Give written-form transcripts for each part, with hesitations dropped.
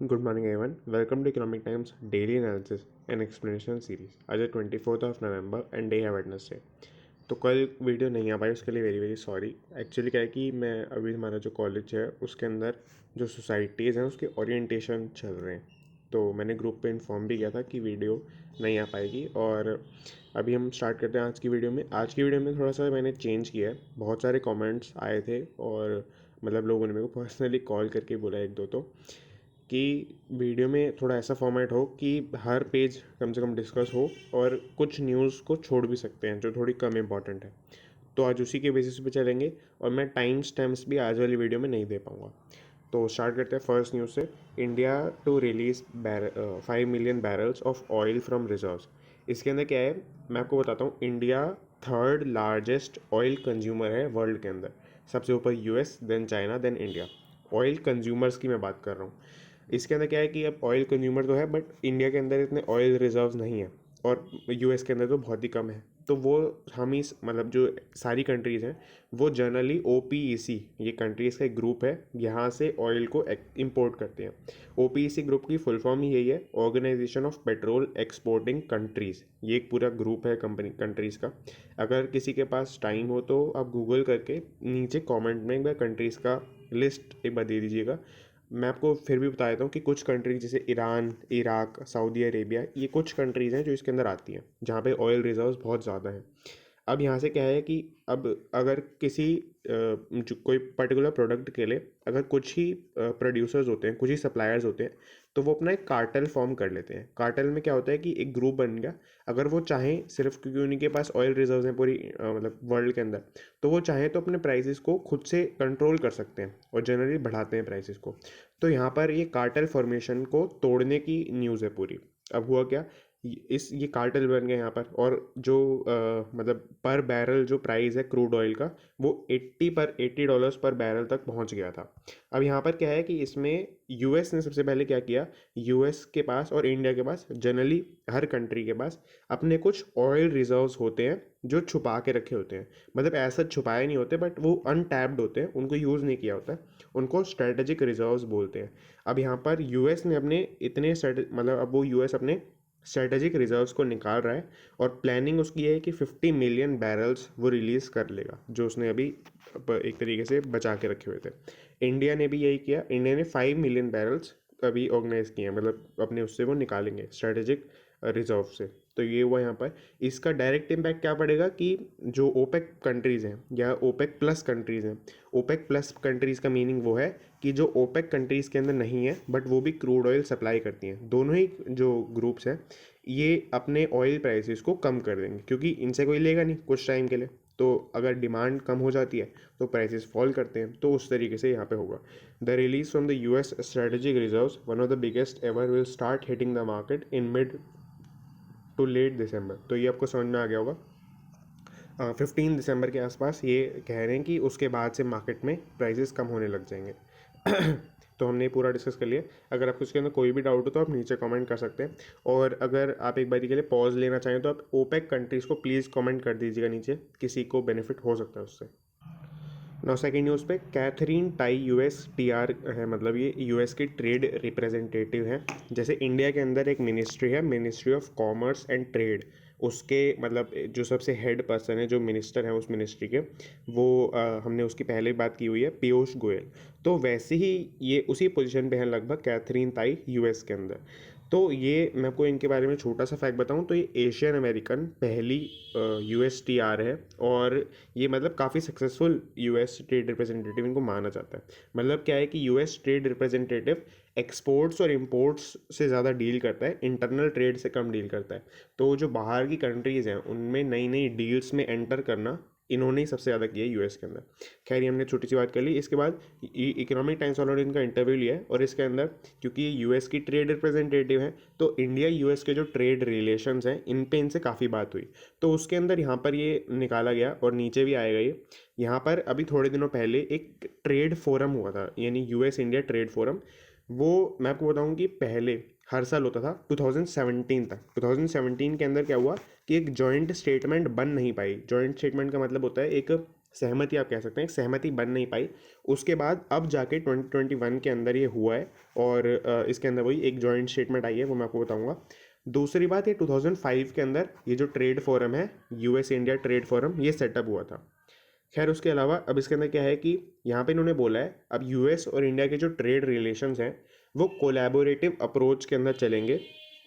Good morning, everyone. Welcome to Economic Times Daily Analysis and Explanation Series. आज है 24 नवंबर and day है Wednesday. तो कल वीडियो नहीं आ पाई, उसके लिए वेरी वेरी सॉरी। एक्चुअली क्या है कि मैं अभी हमारा जो कॉलेज है उसके अंदर जो सोसाइटीज़ हैं उसके ओरिएंटेशन चल रहे हैं, तो मैंने ग्रुप पे इन्फॉर्म भी किया था कि वीडियो नहीं आ पाएगी। और अभी हम स्टार्ट करते हैं आज की वीडियो में थोड़ा सा मैंने चेंज किया है। बहुत सारे कमेंट्स आए थे और मतलब लोगों ने मेरे को पर्सनली कॉल करके बोला एक दो तो कि वीडियो में थोड़ा ऐसा फॉर्मेट हो कि हर पेज कम से कम डिस्कस हो और कुछ न्यूज़ को छोड़ भी सकते हैं जो थोड़ी कम इम्पॉर्टेंट है। तो आज उसी के बेसिस पे चलेंगे और मैं टाइम स्टैम्प्स भी आज वाली वीडियो में नहीं दे पाऊँगा। तो स्टार्ट करते हैं फर्स्ट न्यूज़ से। India to release 5 million barrels of oil from reserves. इसके अंदर क्या है मैं आपको बताता हूँ। India third largest oil consumer है वर्ल्ड के अंदर। सबसे ऊपर US, then China, then India. Oil consumers की मैं बात कर रहा हूँ। इसके अंदर क्या है कि अब ऑयल कंज्यूमर तो है बट इंडिया के अंदर इतने ऑयल रिजर्व्स नहीं है और यूएस के अंदर तो बहुत ही कम है। तो वो हम ही मतलब जो सारी कंट्रीज़ हैं वो जनरली ओपीईसी, ये कंट्रीज़ का एक ग्रुप है, यहाँ से ऑयल को इंपोर्ट करते हैं। ओपीईसी ग्रुप की फुल फॉर्म ही यही है, organisation of petrol exporting countries. ये एक पूरा ग्रुप है कंट्रीज़ का। अगर किसी के पास टाइम हो तो आप गूगल करके नीचे कमेंट में एक बार कंट्रीज़ का लिस्ट एक बार दे दीजिएगा। मैं आपको फिर भी बता देता हूँ कि कुछ कंट्रीज जैसे ईरान, इराक, सऊदी अरेबिया, ये कुछ कंट्रीज़ हैं जो इसके अंदर आती हैं जहाँ पे ऑयल रिजर्व्स बहुत ज़्यादा हैं। अब यहाँ से क्या है कि अब अगर किसी जो कोई पर्टिकुलर प्रोडक्ट के लिए अगर कुछ ही प्रोड्यूसर्स होते हैं, कुछ ही सप्लायर्स होते हैं, तो वो अपना एक कार्टेल फॉर्म कर लेते हैं। कार्टेल में क्या होता है कि एक ग्रुप बन गया। अगर वो चाहें सिर्फ क्योंकि उनके पास ऑयल रिजर्व्स हैं पूरी मतलब वर्ल्ड के अंदर, तो वो चाहें तो अपने प्राइसेस को खुद से कंट्रोल कर सकते हैं और जनरली बढ़ाते हैं प्राइसेस को। तो यहाँ पर ये कार्टेल फॉर्मेशन को तोड़ने की न्यूज़ है पूरी। अब हुआ क्या, ये कार्टेल बन गया यहाँ पर। और जो मतलब पर बैरल जो प्राइस है क्रूड ऑयल का, वो $80 पर बैरल तक पहुँच गया था। अब यहाँ पर क्या है कि इसमें यूएस ने सबसे पहले क्या किया, यूएस के पास और इंडिया के पास, जनरली हर कंट्री के पास अपने कुछ ऑयल रिजर्व्स होते हैं जो छुपा के रखे होते हैं। मतलब ऐसा छुपाए नहीं होते बट वो अनटैप्ड होते हैं, उनको यूज़ नहीं किया होता है, उनको स्ट्रेटेजिक रिजर्व्स बोलते हैं। अब यहाँ पर यूएस ने अपने इतने मतलब अब वो यूएस अपने स्ट्रेटेजिक रिजर्व्स को निकाल रहा है और प्लानिंग उसकी है कि 50 मिलियन बैरल्स वो रिलीज़ कर लेगा जो उसने अभी एक तरीके से बचा के रखे हुए थे। इंडिया ने भी यही किया। इंडिया ने 5 मिलियन बैरल्स अभी ऑर्गेनाइज किए हैं, मतलब अपने उससे वो निकालेंगे स्ट्रेटेजिक रिजर्व से। तो ये हुआ यहाँ पर। इसका डायरेक्ट इम्पैक्ट क्या पड़ेगा कि जो ओपेक कंट्रीज़ हैं या ओपेक प्लस कंट्रीज़ हैं, ओपेक प्लस कंट्रीज़ का मीनिंग वो है कि जो ओपेक कंट्रीज़ के अंदर नहीं है बट वो भी क्रूड ऑयल सप्लाई करती हैं। दोनों ही जो ग्रुप्स हैं ये अपने ऑयल प्राइसेस को कम कर देंगे क्योंकि इनसे कोई लेगा नहीं कुछ टाइम के लिए। तो अगर डिमांड कम हो जाती है तो प्राइसेस फॉल करते हैं। तो उस तरीके से यहाँ पे होगा। The release from the US strategic reserves, one of the biggest ever, will start hitting the market in mid to late December. तो ये आपको समझ में आ गया होगा। 15 दिसंबर के आसपास ये कह रहे हैं कि उसके बाद से मार्केट में प्राइसेस कम होने लग जाएंगे। तो हमने पूरा डिस्कस कर लिया। अगर आपको इसके अंदर कोई भी डाउट हो तो आप नीचे कमेंट कर सकते हैं। और अगर आप एक बारी के लिए पॉज लेना चाहें तो आप ओपेक कंट्रीज़ को प्लीज़ कमेंट कर दीजिएगा नीचे, किसी को बेनिफिट हो सकता है उससे। नौ सेकेंड न्यूज़ पे, कैथरीन टाई यूएस टीआर है, मतलब ये यूएस की ट्रेड रिप्रेजेंटेटिव हैं। जैसे इंडिया के अंदर एक मिनिस्ट्री है, ministry of commerce and trade, उसके मतलब जो सबसे हेड पर्सन है, जो मिनिस्टर हैं उस मिनिस्ट्री के, वो हमने उसकी पहले बात की हुई है, पीयूष गोयल। तो वैसे ही ये उसी पोजीशन पे हैं लगभग कैथरीन ताई यूएस के अंदर। तो ये मैं आपको इनके बारे में छोटा सा फैक्ट बताऊं तो ये एशियन अमेरिकन पहली यूएस टीआर है और ये मतलब काफ़ी सक्सेसफुल यूएस ट्रेड रिप्रेजेंटेटिव इनको माना जाता है। मतलब क्या है कि यूएस ट्रेड रिप्रेजेंटेटिव एक्सपोर्ट्स और इंपोर्ट्स से ज़्यादा डील करता है, इंटरनल ट्रेड से कम डील करता है। तो जो बाहर की कंट्रीज़ हैं उनमें नई नई डील्स में एंटर करना इन्होंने ही सबसे ज़्यादा किया है यूएस के अंदर। खैर ये हमने छोटी सी बात कर ली। इसके बाद इकोनॉमिक टाइम्स वालों ने इनका इंटरव्यू लिया है और इसके अंदर क्योंकि ये यूएस की ट्रेड रिप्रेजेंटेटिव हैं तो इंडिया यूएस के जो ट्रेड रिलेशंस हैं इन पे इनसे काफ़ी बात हुई। तो उसके अंदर यहाँ पर ये निकाला गया और नीचे भी आएगा ये। यहाँ पर अभी थोड़े दिनों पहले एक ट्रेड फोरम हुआ था, यानी यूएस इंडिया ट्रेड फोरम। वो मैं आपको बताऊँ कि पहले हर साल होता था 2017 तक। 2017 के अंदर क्या हुआ कि एक जॉइंट स्टेटमेंट बन नहीं पाई। जॉइंट स्टेटमेंट का मतलब होता है एक सहमति आप कह सकते हैं, सहमति बन नहीं पाई। उसके बाद अब जाके 2021 के अंदर ये हुआ है, और इसके अंदर वही एक जॉइंट स्टेटमेंट आई है, वो मैं आपको बताऊंगा। दूसरी बात, ये 2005 के अंदर ये जो ट्रेड फोरम है, यूएस इंडिया ट्रेड फोरम, ये सेटअप हुआ था। खैर उसके अलावा अब इसके अंदर क्या है कि यहाँ पे इन्होंने बोला है अब यूएस और इंडिया के जो ट्रेड रिलेशंस हैं वो कोलैबोरेटिव अप्रोच के अंदर चलेंगे।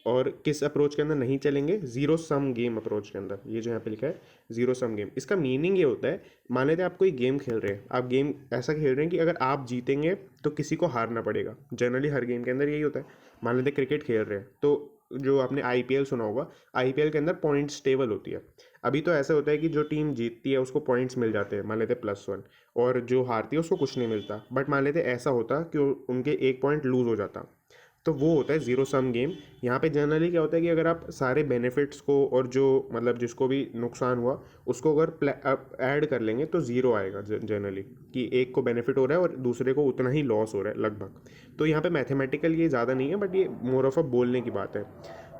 और किस अप्रोच के अंदर नहीं चलेंगे? ज़ीरो सम गेम अप्रोच के अंदर। ये जो यहाँ पे लिखा है ज़ीरो सम गेम, इसका मीनिंग ये होता है, मान लेते हैं आप कोई गेम खेल रहे हैं, आप गेम ऐसा खेल रहे हैं कि अगर आप जीतेंगे तो किसी को हारना पड़ेगा। जनरली हर गेम के अंदर यही होता है। मान लेते हैं क्रिकेट खेल रहे हैं, तो जो आपने आईपीएल सुना होगा, आईपीएल के अंदर पॉइंट्स टेबल होती है। अभी तो ऐसा होता है कि जो टीम जीतती है उसको पॉइंट्स मिल जाते हैं, मान लेते हैं +1, और जो हारती है उसको कुछ नहीं मिलता। बट मान लेते ऐसा होता कि उनके 1 पॉइंट लूज़ हो जाता, तो वो होता है ज़ीरो सम गेम। यहाँ पे जनरली क्या होता है कि अगर आप सारे बेनिफिट्स को और जो मतलब जिसको भी नुकसान हुआ उसको अगर ऐड कर लेंगे तो ज़ीरो आएगा जनरली, कि एक को बेनिफिट हो रहा है और दूसरे को उतना ही लॉस हो रहा है लगभग। तो यहाँ पे मैथमेटिकल ये ज़्यादा नहीं है, बट ये मोर ऑफ अ बोलने की बात है।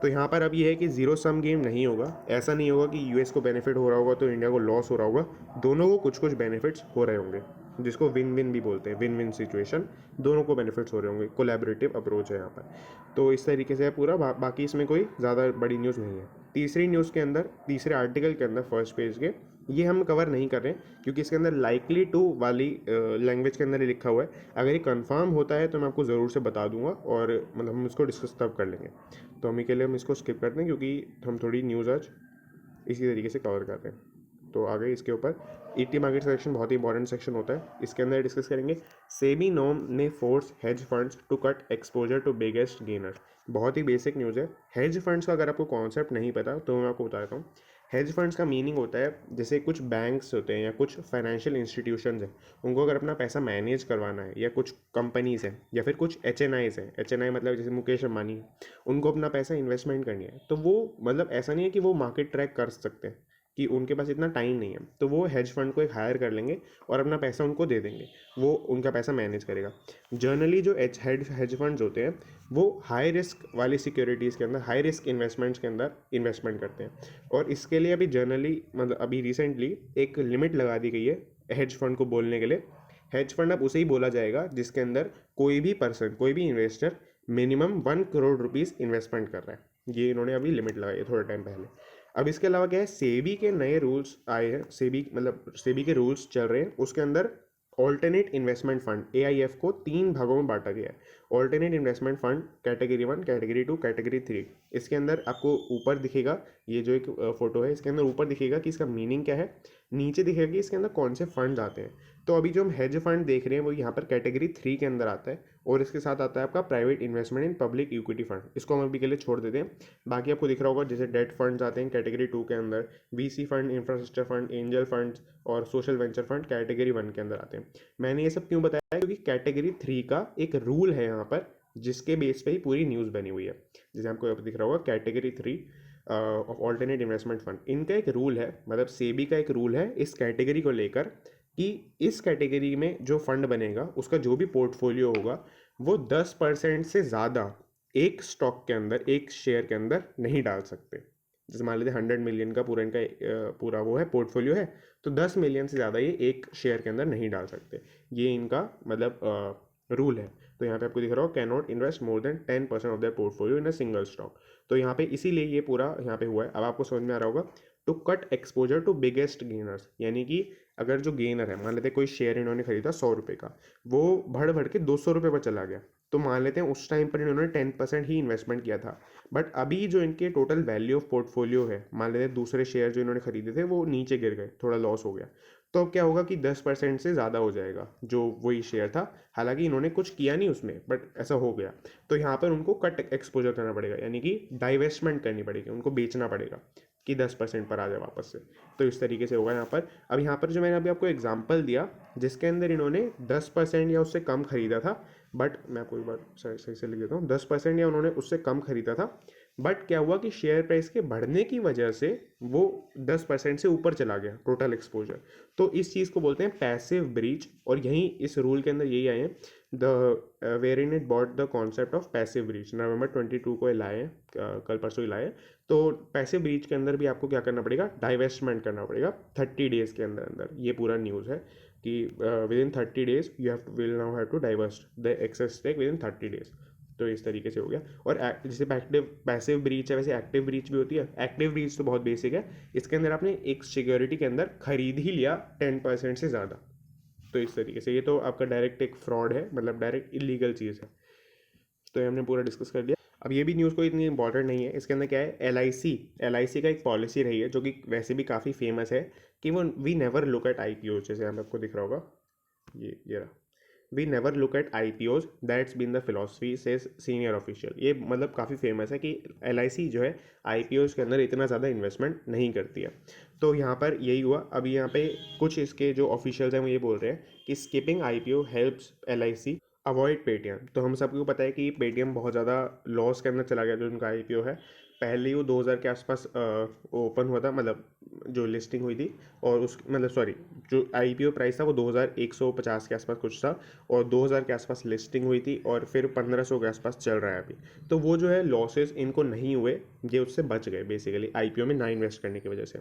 तो यहाँ पर अब ये है कि ज़ीरो सम गेम नहीं होगा। ऐसा नहीं होगा कि यूएस को बेनिफिट हो रहा होगा तो इंडिया को लॉस हो रहा होगा। दोनों को कुछ कुछ बेनिफिट्स हो रहे होंगे, जिसको विन विन भी बोलते हैं, विन विन सिचुएशन। दोनों को बेनिफिट्स हो रहे होंगे। कोलैबोरेटिव अप्रोच है यहाँ पर। तो इस तरीके से है पूरा। बाकी इसमें कोई ज़्यादा बड़ी न्यूज़ नहीं है। तीसरी न्यूज़ के अंदर, तीसरे आर्टिकल के अंदर, फर्स्ट पेज के, ये हम कवर नहीं कर रहे हैं क्योंकि इसके अंदर लाइकली टू वाली लैंग्वेज के अंदर ही लिखा हुआ है। अगर ये कंफर्म होता है तो मैं आपको ज़रूर से बता दूंगा, और मतलब हम इसको डिस्कस तब कर लेंगे। तो हम के लिए हम इसको स्किप करते हैं क्योंकि हम थोड़ी न्यूज़ आज इसी तरीके से कवर करते हैं। तो आगे इसके ऊपर ईटी मार्केट सेक्शन बहुत ही इंपॉर्टेंट सेक्शन होता है। इसके अंदर डिस्कस करेंगे सेबी नॉर्म ने force hedge funds to cut exposure to biggest gainer. बहुत ही बेसिक न्यूज़ है। हेज फंड्स का अगर आपको कॉन्सेप्ट नहीं पता तो मैं आपको बता देता हूँ। हेज फंड्स का मीनिंग होता है, जैसे कुछ बैंक्स होते हैं या कुछ फाइनेंशियल इंस्टीट्यूशंस हैं, उनको अगर अपना पैसा मैनेज करवाना है, या कुछ कंपनीज़ हैं, या फिर कुछ एच हैं, एच मतलब जैसे मुकेश अंबानी, उनको अपना पैसा इन्वेस्टमेंट करनी है, तो वो मतलब ऐसा नहीं है कि वो मार्केट ट्रैक कर सकते हैं, कि उनके पास इतना टाइम नहीं है, तो वो हेज फंड को एक हायर कर लेंगे और अपना पैसा उनको दे देंगे, वो उनका पैसा मैनेज करेगा। जनरली जो हेज फंड्स होते हैं वो हाई रिस्क वाली सिक्योरिटीज़ के अंदर, हाई रिस्क इन्वेस्टमेंट्स के अंदर इन्वेस्टमेंट करते हैं। और इसके लिए अभी जनरली मतलब अभी रिसेंटली एक लिमिट लगा दी गई है हेज फंड को बोलने के लिए। हेज फंड अब उसे ही बोला जाएगा जिसके अंदर कोई भी पर्सन, कोई भी investor minimum 1 crore rupees investment कर रहा है। ये इन्होंने अभी लिमिट लगाई है थोड़े टाइम पहले। अब इसके अलावा क्या है, सेबी के नए रूल्स आए हैं। सेबी मतलब सेबी के रूल्स चल रहे हैं, उसके अंदर ऑल्टरनेट इन्वेस्टमेंट फंड AIF को 3 भागों में बांटा गया है। Alternate investment fund category 1, category 2, category 3। इसके अंदर आपको ऊपर दिखेगा, ये जो एक फोटो है इसके अंदर ऊपर दिखेगा कि इसका मीनिंग क्या है, नीचे दिखेगा कि इसके अंदर कौन से फंड आते हैं। तो अभी जो हम हेज फंड देख रहे हैं वो यहाँ पर कैटेगरी 3 के अंदर आता है, और इसके साथ आता है आपका private investment in public equity fund. इसको हम अभी के लिए छोड़ देते हैं। बाकी आपको दिख रहा होगा जैसे डेट फंड्स आते हैं कैटेगरी 2 के अंदर, VC fund, infrastructure fund, angel funds और सोशल वेंचर फंड कैटेगरी 1 के अंदर आते हैं। मैंने ये सब क्यों बताया, क्योंकि कैटेगरी 3 का एक रूल है यहाँ पर, जिसके बेस पे ही पूरी न्यूज़ बनी हुई है। जैसे आपको यहाँ पर दिख रहा होगा category 3 of alternate investment fund. इनका एक रूल है, मतलब सेबी का एक रूल है इस कैटेगरी को लेकर, कि इस कैटेगरी में जो फंड बनेगा उसका जो भी पोर्टफोलियो होगा वो 10% से ज़्यादा एक स्टॉक के अंदर, एक शेयर के अंदर नहीं डाल सकते। जैसे मान लेते 100 मिलियन का पूरा इनका पूरा वो है पोर्टफोलियो है, तो 10 मिलियन से ज़्यादा ये एक शेयर के अंदर नहीं डाल सकते। ये इनका मतलब रूल है। तो यहाँ पे आपको दिख रहा हो can not invest more than 10% of their portfolio in a single stock. तो यहाँ पे इसीलिए ये पूरा यहाँ पे हुआ है। अब आपको समझ में आ रहा होगा, to cut exposure to biggest gainers, यानी कि अगर जो गेनर है, मान लेते हैं कोई शेयर इन्होंने खरीदा 100 रुपये का, वो बढ़ बढ़ के 200 रुपये पर चला गया, तो मान लेते हैं उस टाइम पर इन्होंने 10% ही इन्वेस्टमेंट किया था। बट अभी जो इनके टोटल वैल्यू ऑफ पोर्टफोलियो है, मान लेते हैं दूसरे शेयर जो इन्होंने खरीदे थे वो नीचे गिर गए, थोड़ा लॉस हो गया, तो अब क्या होगा कि 10% से ज़्यादा हो जाएगा जो वही शेयर था। हालांकि इन्होंने कुछ किया नहीं उसमें, बट ऐसा हो गया। तो यहाँ पर उनको कट एक्सपोजर करना पड़ेगा, यानी कि डाइवेस्टमेंट करनी पड़ेगी, उनको बेचना पड़ेगा कि 10% पर आ जाए वापस से। तो इस तरीके से होगा यहाँ पर। अब यहाँ पर जो मैंने अभी आपको एग्जांपल दिया जिसके अंदर इन्होंने 10% या उससे कम खरीदा था, बट मैं आपको एक बार सही से लिख देता हूँ, 10% या उन्होंने उससे कम खरीदा था, बट क्या हुआ कि शेयर प्राइस के बढ़ने की वजह से वो 10% से ऊपर चला गया टोटल एक्सपोजर। तो इस चीज़ को बोलते हैं पैसिव ब्रीच, और यहीं इस रूल के अंदर यही आए हैं the warren it bought the concept of passive breach. नवंबर 22 को ये लाए हैं, कल परसों ही लाए हैं। तो पैसिव ब्रीच के अंदर भी आपको क्या करना पड़ेगा, डाइवेस्टमेंट करना पड़ेगा 30 डेज़ के अंदर अंदर। ये पूरा न्यूज़ है कि within 30 days you have to will now have to divest the excess stake within 30 days. तो इस तरीके से हो गया। और जैसे एक्टिव पैसिव ब्रीच है वैसे एक्टिव ब्रीच भी होती है। एक्टिव ब्रीच तो बहुत बेसिक है, इसके अंदर आपने एक सिक्योरिटी के अंदर खरीद ही लिया 10% से ज़्यादा। तो इस तरीके से ये तो आपका डायरेक्ट एक फ्रॉड है, मतलब डायरेक्ट इलीगल चीज़ है। तो ये हमने पूरा डिस्कस कर लिया। अब ये भी न्यूज़ कोई इतनी इंपॉर्टेंट नहीं है। इसके अंदर क्या है, एल आई सी का एक पॉलिसी रही है जो कि वैसे भी काफ़ी फेमस है कि वो we never look at IPO। जैसे हम आपको दिख रहा होगा, ये रहा, we never look at IPOs, that's been the philosophy says senior official. ये मतलब काफ़ी फेमस है कि LIC जो है IPOs के अंदर इतना ज़्यादा इन्वेस्टमेंट नहीं करती है। तो यहाँ पर यही हुआ। अभी यहाँ पे कुछ इसके जो ऑफिशियल्स हैं वो ये बोल रहे हैं कि skipping IPO helps LIC avoid Paytm. तो हम सबको पता है कि पेटीएम बहुत ज़्यादा लॉस के अंदर चला गया जो उनका IPO है। पहले ही वो 2000 के आसपास ओपन हुआ था, मतलब जो लिस्टिंग हुई थी, और उस मतलब सॉरी जो IPO प्राइस था वो 2150 के आसपास कुछ था, और 2000 के आसपास लिस्टिंग हुई थी, और फिर 1500 के आसपास चल रहा है अभी। तो वो जो है लॉसेस इनको नहीं हुए, ये उससे बच गए बेसिकली IPO में ना इन्वेस्ट करने की वजह से।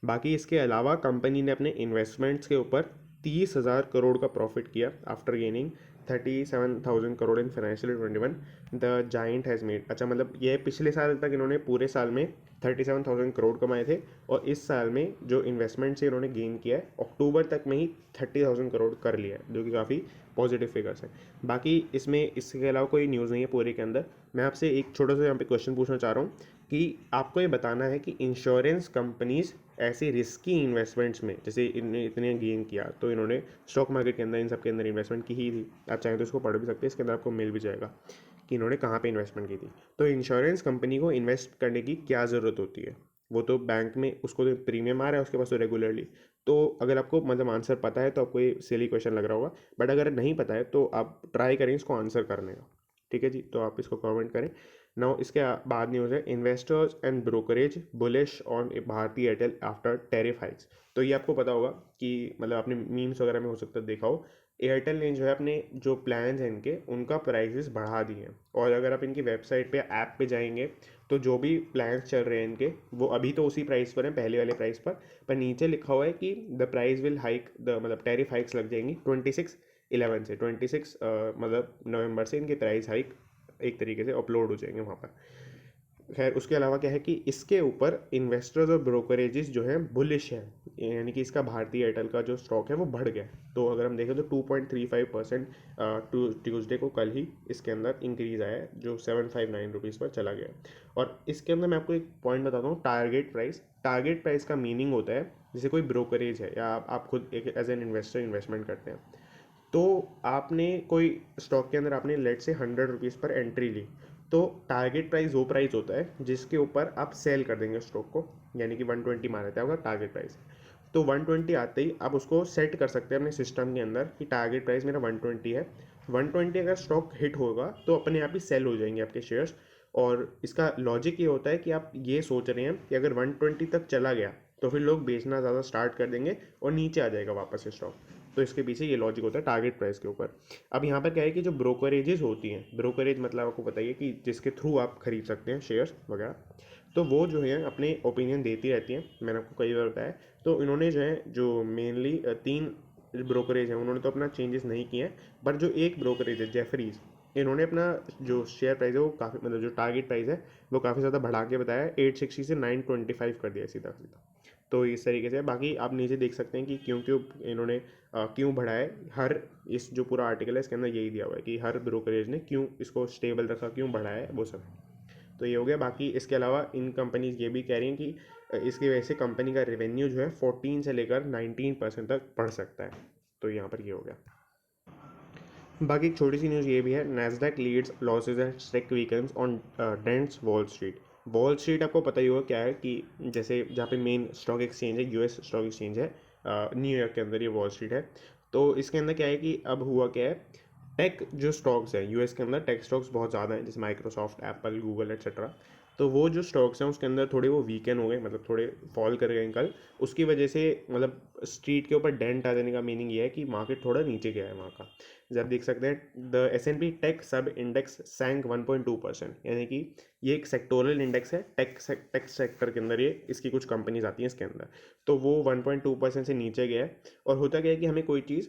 बाकी इसके अलावा कंपनी ने अपने इन्वेस्टमेंट्स के ऊपर 30,000 करोड़ का प्रॉफिट किया after gaining 37,000 crore in financial 21। The giant has made, अच्छा मतलब ये पिछले साल तक इन्होंने पूरे साल में 37,000 करोड़ कमाए थे, और इस साल में जो इन्वेस्टमेंट से इन्होंने गेन किया है अक्टूबर तक में ही 30,000 करोड़ कर लिया है, जो कि काफ़ी पॉजिटिव फिगर्स है। बाकी इसमें इसके अलावा कोई न्यूज़ नहीं है पूरे के अंदर। मैं आपसे एक छोटा सा यहाँ पे क्वेश्चन पूछना चाह रहा हूँ कि आपको ये बताना है कि इंश्योरेंस कंपनीज ऐसी रिस्की इन्वेस्टमेंट्स में, जैसे इन्होंने इतने गेन किया तो इन्होंने स्टॉक मार्केट के अंदर इन सब के अंदर इन्वेस्टमेंट की ही थी। आप चाहें तो इसको पढ़ भी सकते हैं, इसके अंदर आपको मिल भी जाएगा कि इन्होंने कहाँ पे इन्वेस्टमेंट की थी। तो इंश्योरेंस कंपनी को इन्वेस्ट करने की क्या ज़रूरत होती है, वो तो बैंक में उसको तो प्रीमियम आ रहा है उसके पास तो रेगुलरली। तो अगर आपको मतलब आंसर पता है तो आपको ये सिली क्वेश्चन लग रहा होगा, बट अगर नहीं पता है तो आप ट्राई करें इसको आंसर करने का। ठीक है जी, तो आप इसको कमेंट करें। नाउ इसके बाद न्यूज़ है, investors and brokerage bullish on Bharti Airtel after tariff hikes. तो ये आपको पता होगा कि मतलब आपने मीम्स वगैरह में हो सकता है देखा हो, एयरटेल ने जो है अपने जो प्लान्स हैं इनके उनका प्राइसेस बढ़ा दिए हैं। और अगर आप इनकी वेबसाइट पे ऐप पे जाएंगे तो जो भी प्लान्स चल रहे हैं इनके वो अभी तो उसी प्राइस पर हैं, पहले वाले प्राइस पर नीचे लिखा हुआ है कि the price will hike, the मतलब टैरिफ हाइक्स लग जाएंगी 26/11 से, 26 मतलब नवंबर से इनके प्राइस हाइक एक तरीके से अपलोड हो जाएंगे वहाँ पर। खैर उसके अलावा क्या है कि इसके ऊपर इन्वेस्टर्स और ब्रोकरेजेस जो हैं बुलिश हैं, यानी कि इसका भारतीय एयरटेल का जो स्टॉक है वो बढ़ गया। तो अगर हम देखें तो 2.35% ट्यूसडे को कल ही इसके अंदर इंक्रीज आया है, जो 759 रुपीज़ पर चला गया। और इसके अंदर मैं आपको एक पॉइंट बताता हूँ, टारगेट प्राइस। टारगेट प्राइस का मीनिंग होता है जैसे कोई ब्रोकरेज है या आप खुद एक एज एन इन्वेस्टर इन्वेस्टमेंट करते हैं, तो आपने कोई स्टॉक के अंदर आपने लेट से 100 रुपीज़ पर एंट्री ली, तो टारगेट प्राइस वो प्राइस होता है जिसके ऊपर आप सेल कर देंगे स्टॉक को, यानी कि 120 मान लेते हैं आपका टारगेट प्राइस। तो 120 आते ही आप उसको सेट कर सकते हैं अपने सिस्टम के अंदर कि टारगेट प्राइस मेरा 120 है। 120 अगर स्टॉक हिट होगा तो अपने आप ही सेल हो जाएंगे आपके शेयर्स। और इसका लॉजिक ये होता है कि आप ये सोच रहे हैं कि अगर 120 तक चला गया तो फिर लोग बेचना ज़्यादा स्टार्ट कर देंगे और नीचे आ जाएगा वापस से स्टॉक। तो इसके पीछे ये लॉजिक होता है टारगेट प्राइस के ऊपर। अब यहाँ पर क्या है कि जो ब्रोकरेजेस होती हैं, ब्रोकरेज मतलब आपको बताइए कि जिसके थ्रू आप खरीद सकते हैं शेयर्स वगैरह, तो वो जो है अपने ओपिनियन देती रहती हैं, मैंने आपको कई बार बताया। तो इन्होंने जो है जो मेनली 3 ब्रोकरेज हैं उन्होंने तो अपना चेंजेस नहीं किए हैं, पर जो एक ब्रोकरेज है जेफरीज, इन्होंने अपना जो शेयर प्राइस है वो काफ़ी मतलब जो टारगेट प्राइस है वो काफ़ी ज़्यादा बढ़ा के बताया, 860 से 925 कर दिया सीधा सीधा। तो इस तरीके से बाकी आप नीचे देख सकते हैं कि क्यों क्यों इन्होंने क्यों बढ़ाया है। हर इस जो पूरा आर्टिकल है इसके अंदर यही दिया हुआ है कि हर ब्रोकरेज ने क्यों इसको स्टेबल रखा, क्यों बढ़ाया है, वो सब। तो ये हो गया। बाकी इसके अलावा इन कंपनीज ये भी कह रही हैं कि इसकी वजह से कंपनी का रेवेन्यू जो है 14 से लेकर 19% तक बढ़ सकता है। तो यहाँ पर ये हो गया। बाकी एक छोटी सी न्यूज़ ये भी है, Nasdaq leads losses and stake weekends on dents Wall Street. Wall Street आपको पता ही होगा क्या है कि जैसे जहाँ पे मेन स्टॉक एक्सचेंज है, US स्टॉक एक्सचेंज है न्यूयॉर्क के अंदर, ये वॉल स्ट्रीट है। तो इसके अंदर क्या है कि अब हुआ क्या है, टेक जो स्टॉक्स हैं यूएस के अंदर, टेक स्टॉक्स बहुत ज़्यादा हैं, जैसे माइक्रोसॉफ्ट, एप्पल, गूगल एक्सेट्रा। तो वो जो स्टॉक्स हैं उसके अंदर थोड़े वो वीकेंड हो गए, मतलब थोड़े फॉल कर गए कल। उसकी वजह से मतलब स्ट्रीट के ऊपर डेंट आ जाने का मीनिंग ये है कि मार्केट थोड़ा नीचे गया है वहाँ का। जैसे आप देख सकते हैं द S&P टेक सब इंडेक्स सैंक 1.2%, यानी कि ये एक सेक्टोरल इंडेक्स है, टेक सेक्टर के अंदर ये इसकी कुछ कंपनीज आती हैं इसके अंदर। तो वो 1.2% से नीचे गया है। और होता क्या है कि हमें कोई चीज़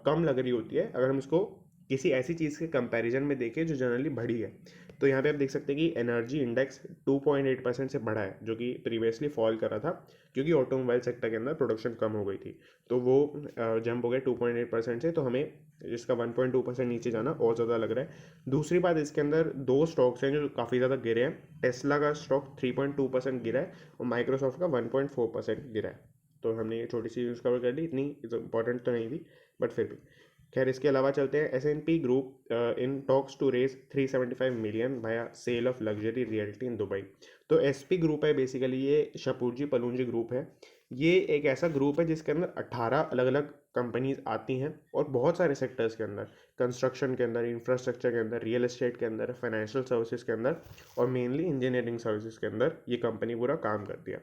कम लग रही होती है अगर हम इसको किसी ऐसी चीज़ के कंपैरिजन में देखें जो जनरली बढ़ी है। तो यहाँ पे आप देख सकते हैं कि एनर्जी इंडेक्स 2.8% से बढ़ा है, जो कि प्रीवियसली फॉल कर रहा था क्योंकि ऑटोमोबाइल सेक्टर के अंदर प्रोडक्शन कम हो गई थी। तो वो जंप हो गया 2.8% से, तो हमें इसका 1.2% नीचे जाना और ज़्यादा लग रहा है। दूसरी बात, इसके अंदर दो स्टॉक्स हैं जो काफ़ी ज़्यादा गिरे हैं। टेस्ला का स्टॉक 3.2% गिरा है और माइक्रोसॉफ्ट का 1.4% गिरा है। तो हमने ये छोटी सी न्यूज़ कवर कर ली, इतनी इंपॉर्टेंट तो नहीं थी बट फिर भी। खैर, इसके अलावा चलते हैं। S&P group in talks to raise 375 million via sale of luxury realty in Dubai. तो SP ग्रुप है बेसिकली, ये शपूरजी पलूंजी ग्रुप है। ये एक ऐसा ग्रुप है जिसके अंदर 18 अलग अलग कंपनीज आती हैं और बहुत सारे सेक्टर्स के अंदर, कंस्ट्रक्शन के अंदर, इंफ्रास्ट्रक्चर के अंदर, रियल एस्टेट के अंदर, फाइनेंशियल सर्विसेज के अंदर और मेनली इंजीनियरिंग सर्विसेज के अंदर ये कंपनी पूरा काम करती है।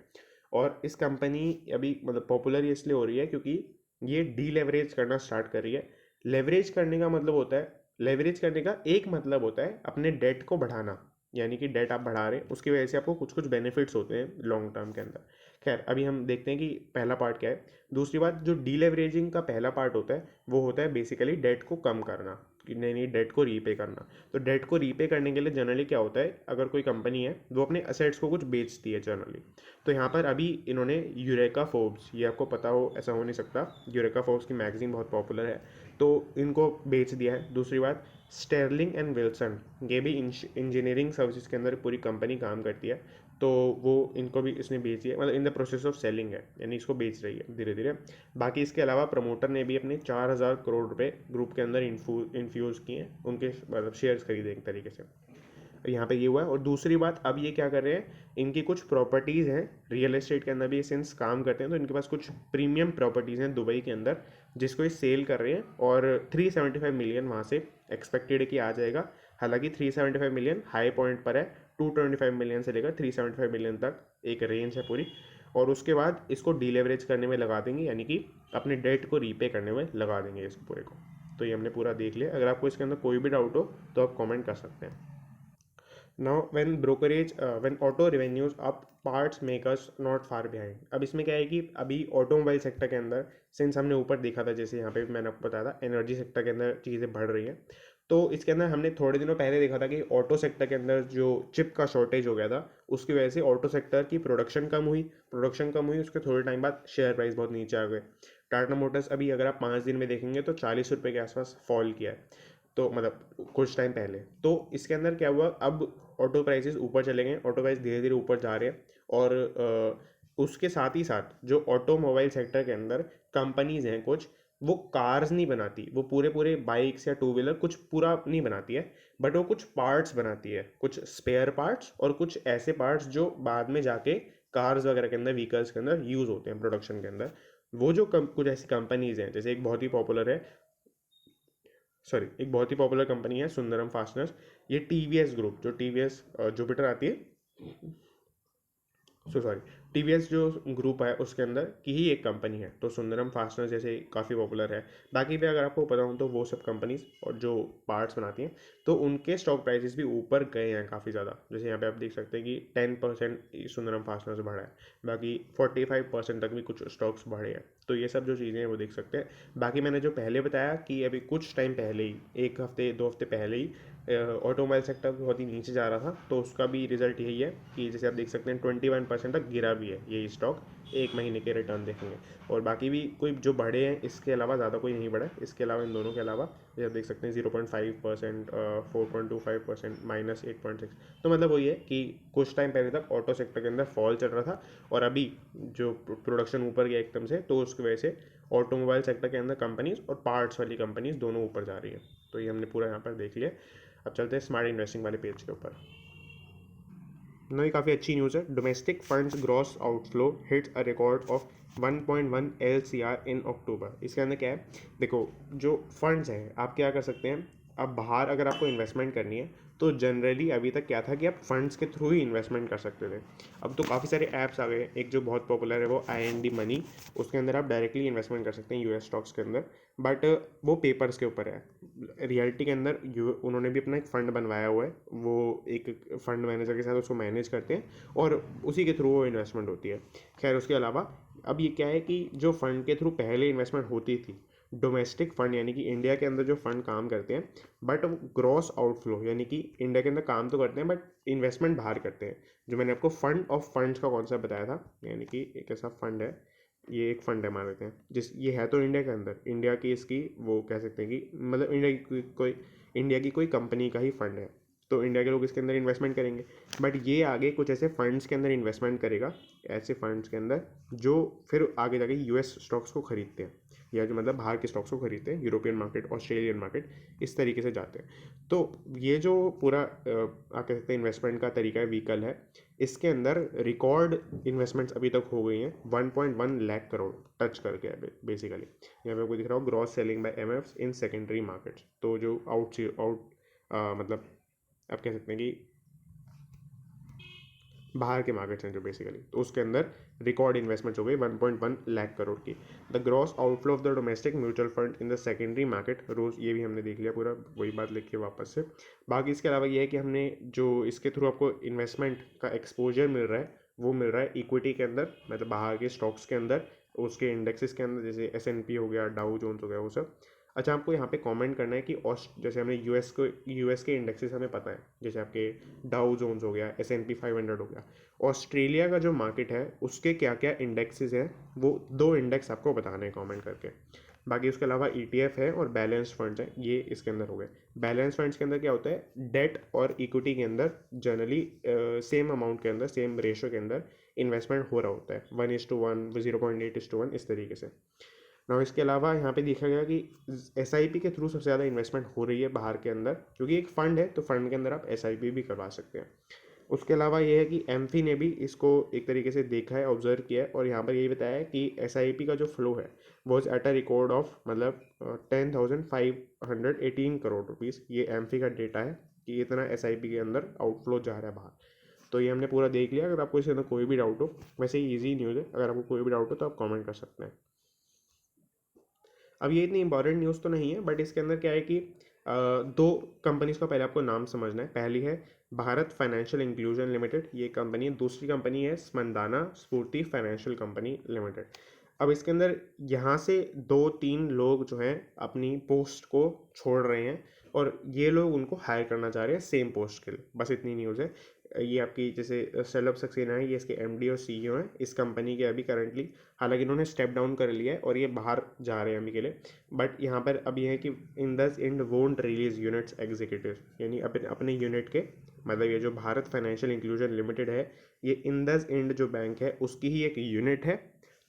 और इस कंपनी अभी मतलब पॉपुलर इसलिए हो रही है क्योंकि ये डी लेवरेज करना स्टार्ट कर रही है। लेवरेज करने का मतलब होता है, लेवरेज करने का एक मतलब होता है अपने डेट को बढ़ाना, यानी कि डेट आप बढ़ा रहे हैं उसकी वजह से आपको कुछ कुछ बेनिफिट्स होते हैं लॉन्ग टर्म के अंदर। खैर, अभी हम देखते हैं कि पहला पार्ट क्या है। दूसरी बात, जो डीलेवरेजिंग का पहला पार्ट होता है वो होता है बेसिकली डेट को कम करना, कि नहीं डेट को रीपे करना। तो डेट को रीपे करने के लिए जनरली क्या होता है, अगर कोई कंपनी है वो अपने असेट्स को कुछ बेचती है जनरली। तो यहाँ पर अभी इन्होंने यूरेका फोर्ब्स, ये आपको पता हो ऐसा हो नहीं सकता, यूरेका फोर्ब्स की मैगजीन बहुत पॉपुलर है, तो इनको बेच दिया है। दूसरी बात, स्टेरलिंग एंड विल्सन, ये भी इंजीनियरिंग सर्विसेज के अंदर पूरी कंपनी काम करती है, तो वो इनको भी इसने बेच दिया, मतलब in the process of selling है, यानी इसको बेच रही है धीरे धीरे। बाकी इसके अलावा प्रमोटर ने भी अपने 4,000 करोड़ रुपए ग्रुप के अंदर इन्फ्यूज़ किए हैं, उनके मतलब शेयर्स खरीदे एक तरीके से। यहाँ पे ये हुआ है। और दूसरी बात, अब ये क्या कर रहे हैं, इनकी कुछ प्रॉपर्टीज़ हैं रियल एस्टेट के अंदर भी सिंस काम करते हैं, तो इनके पास कुछ प्रीमियम प्रॉपर्टीज़ हैं दुबई के अंदर जिसको ये सेल कर रहे हैं। और 375 मिलियन वहाँ से एक्सपेक्टेड है कि आ जाएगा। हालांकि 375 मिलियन हाई पॉइंट पर है, 225 मिलियन से लेकर 375 मिलियन तक एक रेंज है पूरी। और उसके बाद इसको डीलेवरेज करने में लगा देंगे, यानी कि अपने डेट को रीपे करने में लगा देंगे इस पूरे को। तो ये हमने पूरा देख लिया। अगर आपको इसके अंदर कोई भी डाउट हो तो आप कमेंट कर सकते हैं। Now when auto revenues up, parts makers not far behind. अब इसमें क्या है कि अभी ऑटोमोबाइल सेक्टर के अंदर, सिंस हमने ऊपर देखा था, जैसे यहाँ पे मैंने आपको बताया था एनर्जी सेक्टर के अंदर चीज़ें बढ़ रही हैं, तो इसके अंदर हमने थोड़े दिनों पहले देखा था कि ऑटो सेक्टर के अंदर जो चिप का शॉर्टेज हो गया था उसकी वजह से ऑटो सेक्टर की प्रोडक्शन कम हुई, उसके थोड़े टाइम बाद शेयर प्राइस बहुत नीचे आ गए। टाटा मोटर्स अभी अगर आप 5 दिन में देखेंगे तो 40 रुपये के आसपास फॉल किया है, तो मतलब कुछ टाइम पहले। तो इसके अंदर क्या हुआ, अब ऑटो प्राइसेस ऊपर चले गए, ऑटो प्राइस धीरे धीरे ऊपर जा रहे हैं। और उसके साथ ही साथ जो ऑटोमोबाइल सेक्टर के अंदर कंपनीज हैं कुछ, वो कार्स नहीं बनाती, वो पूरे पूरे बाइक्स या टू व्हीलर कुछ पूरा नहीं बनाती है, बट वो कुछ पार्ट्स बनाती है, कुछ स्पेयर पार्ट्स और कुछ ऐसे पार्ट्स जो बाद में जाके कार्स वगैरह के अंदर, व्हीकल्स के अंदर यूज़ होते हैं प्रोडक्शन के अंदर। वो जो कुछ ऐसी कंपनीज हैं, जैसे एक बहुत ही पॉपुलर है, सॉरी, एक बहुत ही पॉपुलर कंपनी है सुंदरम फास्टनर्स। ये TVS ग्रुप, जो TVS जुपिटर आती है, सॉरी, TVS जो ग्रुप है उसके अंदर की ही एक कंपनी है, तो सुंदरम फास्टनर जैसे काफ़ी पॉपुलर है। बाकी भी अगर आपको पता हो तो वो सब कंपनीज और जो पार्ट्स बनाती हैं, तो उनके स्टॉक प्राइसेस भी ऊपर गए हैं काफ़ी ज़्यादा। जैसे यहाँ पे आप देख सकते हैं कि 10% सुंदरम फास्टनर से बढ़ा है, बाकी 45% तक भी कुछ स्टॉक्स बढ़े हैं। तो ये सब जो चीज़ें हैं वो देख सकते हैं। बाकी मैंने जो पहले बताया कि अभी कुछ टाइम पहले ही, 1 हफ्ते 2 हफ्ते पहले ही ऑटोमोबाइल सेक्टर बहुत ही नीचे जा रहा था, तो उसका भी रिजल्ट यही है कि जैसे आप देख सकते हैं 21% तक गिरा भी है ये स्टॉक, एक महीने के रिटर्न देखेंगे। और बाकी भी कोई जो बढ़े हैं, इसके अलावा ज़्यादा कोई नहीं बढ़ा है, इसके अलावा इन दोनों के अलावा जैसे आप देख सकते हैं 0.5%, 4.25%, -8.6। तो मतलब वही है कि कुछ टाइम पहले तक ऑटो सेक्टर के अंदर फॉल चल रहा था, और अभी जो प्रोडक्शन ऊपर गया एकदम से, तो उसकी वजह से ऑटोमोबाइल सेक्टर के अंदर कंपनीज और पार्ट्स वाली कंपनीज दोनों ऊपर जा रही है। तो ये हमने पूरा यहाँ पर देख लिया। अब चलते हैं स्मार्ट इन्वेस्टिंग वाले पेज के ऊपर। ना, ये काफ़ी अच्छी न्यूज़ है। Domestic funds gross outflow hits a record of 1.1 LCR इन अक्टूबर। इसके अंदर क्या है, देखो, जो फंड्स हैं आप क्या कर सकते हैं, अब बाहर अगर आपको इन्वेस्टमेंट करनी है तो जनरली अभी तक क्या था कि आप फंड्स के थ्रू ही इन्वेस्टमेंट कर सकते थे। अब तो काफ़ी सारे ऐप्स आ गए हैं। एक जो बहुत पॉपुलर है वो IND मनी, उसके अंदर आप डायरेक्टली इन्वेस्टमेंट कर सकते हैं US स्टॉक्स के अंदर। बट वो पेपर्स के ऊपर है। रियलिटी के अंदर उन्होंने भी अपना एक फ़ंड बनवाया हुआ है, वो एक फ़ंड मैनेजर के साथ उसको मैनेज करते हैं और उसी के थ्रू वो इन्वेस्टमेंट होती है। खैर उसके अलावा अब ये क्या है कि जो फ़ंड के थ्रू पहले इन्वेस्टमेंट होती थी, डोमेस्टिक फ़ंड यानी कि इंडिया के अंदर जो फ़ंड काम करते हैं, बट वो ग्रॉस आउटफ्लो यानी कि इंडिया के अंदर काम तो करते हैं बट इन्वेस्टमेंट बाहर करते हैं। जो मैंने आपको फंड ऑफ फंड्स का कॉन्सेप्ट बताया था, यानी कि एक ऐसा फंड है, ये एक फंड है मान लेते हैं, जिस ये है तो इंडिया के अंदर, इंडिया की इसकी वो कह सकते हैं कि मतलब इंडिया की कोई कंपनी का ही फंड है, तो इंडिया के लोग इसके अंदर इन्वेस्टमेंट करेंगे। बट ये आगे कुछ ऐसे फंड्स के अंदर इन्वेस्टमेंट करेगा, ऐसे फंड्स के अंदर जो फिर आगे जाके US स्टॉक्स को खरीदते हैं, या जो मतलब बाहर के स्टॉक्स को खरीदते हैं, यूरोपियन मार्केट, ऑस्ट्रेलियन मार्केट, इस तरीके से जाते हैं। तो ये जो पूरा आप कह सकते हैं इन्वेस्टमेंट का तरीका है, व्हीकल है, इसके अंदर रिकॉर्ड इन्वेस्टमेंट्स अभी तक हो गई हैं 1.1 लाख करोड़ टच करके है बेसिकली। यहाँ पे आपको दिख रहा हो gross selling by MFs in secondary markets, तो जो मतलब आप कह सकते हैं कि बाहर के मार्केट्स हैं जो बेसिकली, तो उसके अंदर रिकॉर्ड इन्वेस्टमेंट्स हो गई 1.1 लाख करोड़ की। The gross outflow of the domestic mutual fund in the secondary market rose, ये भी हमने देख लिया पूरा, वही बात लिख के वापस से। बाकी इसके अलावा ये है कि हमने जो इसके थ्रू आपको इन्वेस्टमेंट का एक्सपोजर मिल रहा है, वो मिल रहा है इक्विटी के अंदर, मतलब बाहर के स्टॉक्स के अंदर, उसके इंडेक्सेस के अंदर, जैसे S&P हो गया, डाउ जोन्स हो गया, वो सब। अच्छा, आपको यहाँ पे कमेंट करना है कि जैसे हमने US के इंडेक्सेस हमें पता है, जैसे आपके डाउ जोन्स हो गया, S&P 500 हो गया। ऑस्ट्रेलिया का जो मार्केट है उसके क्या क्या इंडेक्सेस हैं, वो 2 इंडेक्स आपको बताने हैं कमेंट करके। बाकी उसके अलावा ETF है और बैलेंस फंड्स हैं, ये इसके अंदर हो गए। बैलेंस फंड्स के अंदर क्या होता है, डेट और इक्विटी के अंदर जनरली सेम अमाउंट के अंदर, सेम रेशो के अंदर इन्वेस्टमेंट हो रहा होता है, 1:1, 0.8:1, इस तरीके से ना। इसके अलावा यहाँ पे देखा गया कि SIP के थ्रू सबसे ज़्यादा इन्वेस्टमेंट हो रही है बाहर के अंदर, क्योंकि एक फ़ंड है तो फंड के अंदर आप SIP भी करवा सकते हैं। उसके अलावा ये है कि एमफी ने भी इसको एक तरीके से देखा है, ऑब्जर्व किया है, और यहाँ पर यही बताया है कि SIP का जो फ्लो है वो एट अ रिकॉर्ड ऑफ मतलब 10,518 करोड़ रुपीज़, ये एमफी का डेटा है कि इतना SIP के अंदर आउटफ्लो जा रहा है बाहर। तो ये हमने पूरा देख लिया। अगर आपको इसके अंदर कोई भी डाउट हो, वैसे ही ईजी न्यूज़ है, अगर आपको कोई भी डाउट हो तो आप कमेंट कर सकते हैं। अब ये इतनी इंपॉर्टेंट न्यूज़ तो नहीं है, बट इसके अंदर क्या है कि 2 कंपनीज का पहले आपको नाम समझना है। पहली है भारत फाइनेंशियल इंक्लूजन लिमिटेड, ये कंपनी है। दूसरी कंपनी है स्पंदाना स्फूर्ति फाइनेंशियल कंपनी लिमिटेड। अब इसके अंदर यहाँ से 2-3 लोग जो हैं अपनी पोस्ट को छोड़ रहे हैं, और ये लोग उनको हायर करना चाह रहे हैं सेम पोस्ट के लिए, बस इतनी न्यूज़ है। ये आपकी जैसे शलभ सक्सेना है, ये इसके MD और CEO हैं इस कंपनी के अभी करंटली। हालांकि इन्होंने स्टेप डाउन कर लिया है और ये बाहर जा रहे हैं अभी के लिए। बट यहाँ पर अब ये है कि इन दस and won't release units executive, यानी अपने अपने यूनिट के, मतलब ये जो भारत फाइनेंशियल इंक्लूजन लिमिटेड है, ये इन दस एंड जो बैंक है उसकी ही एक यूनिट है,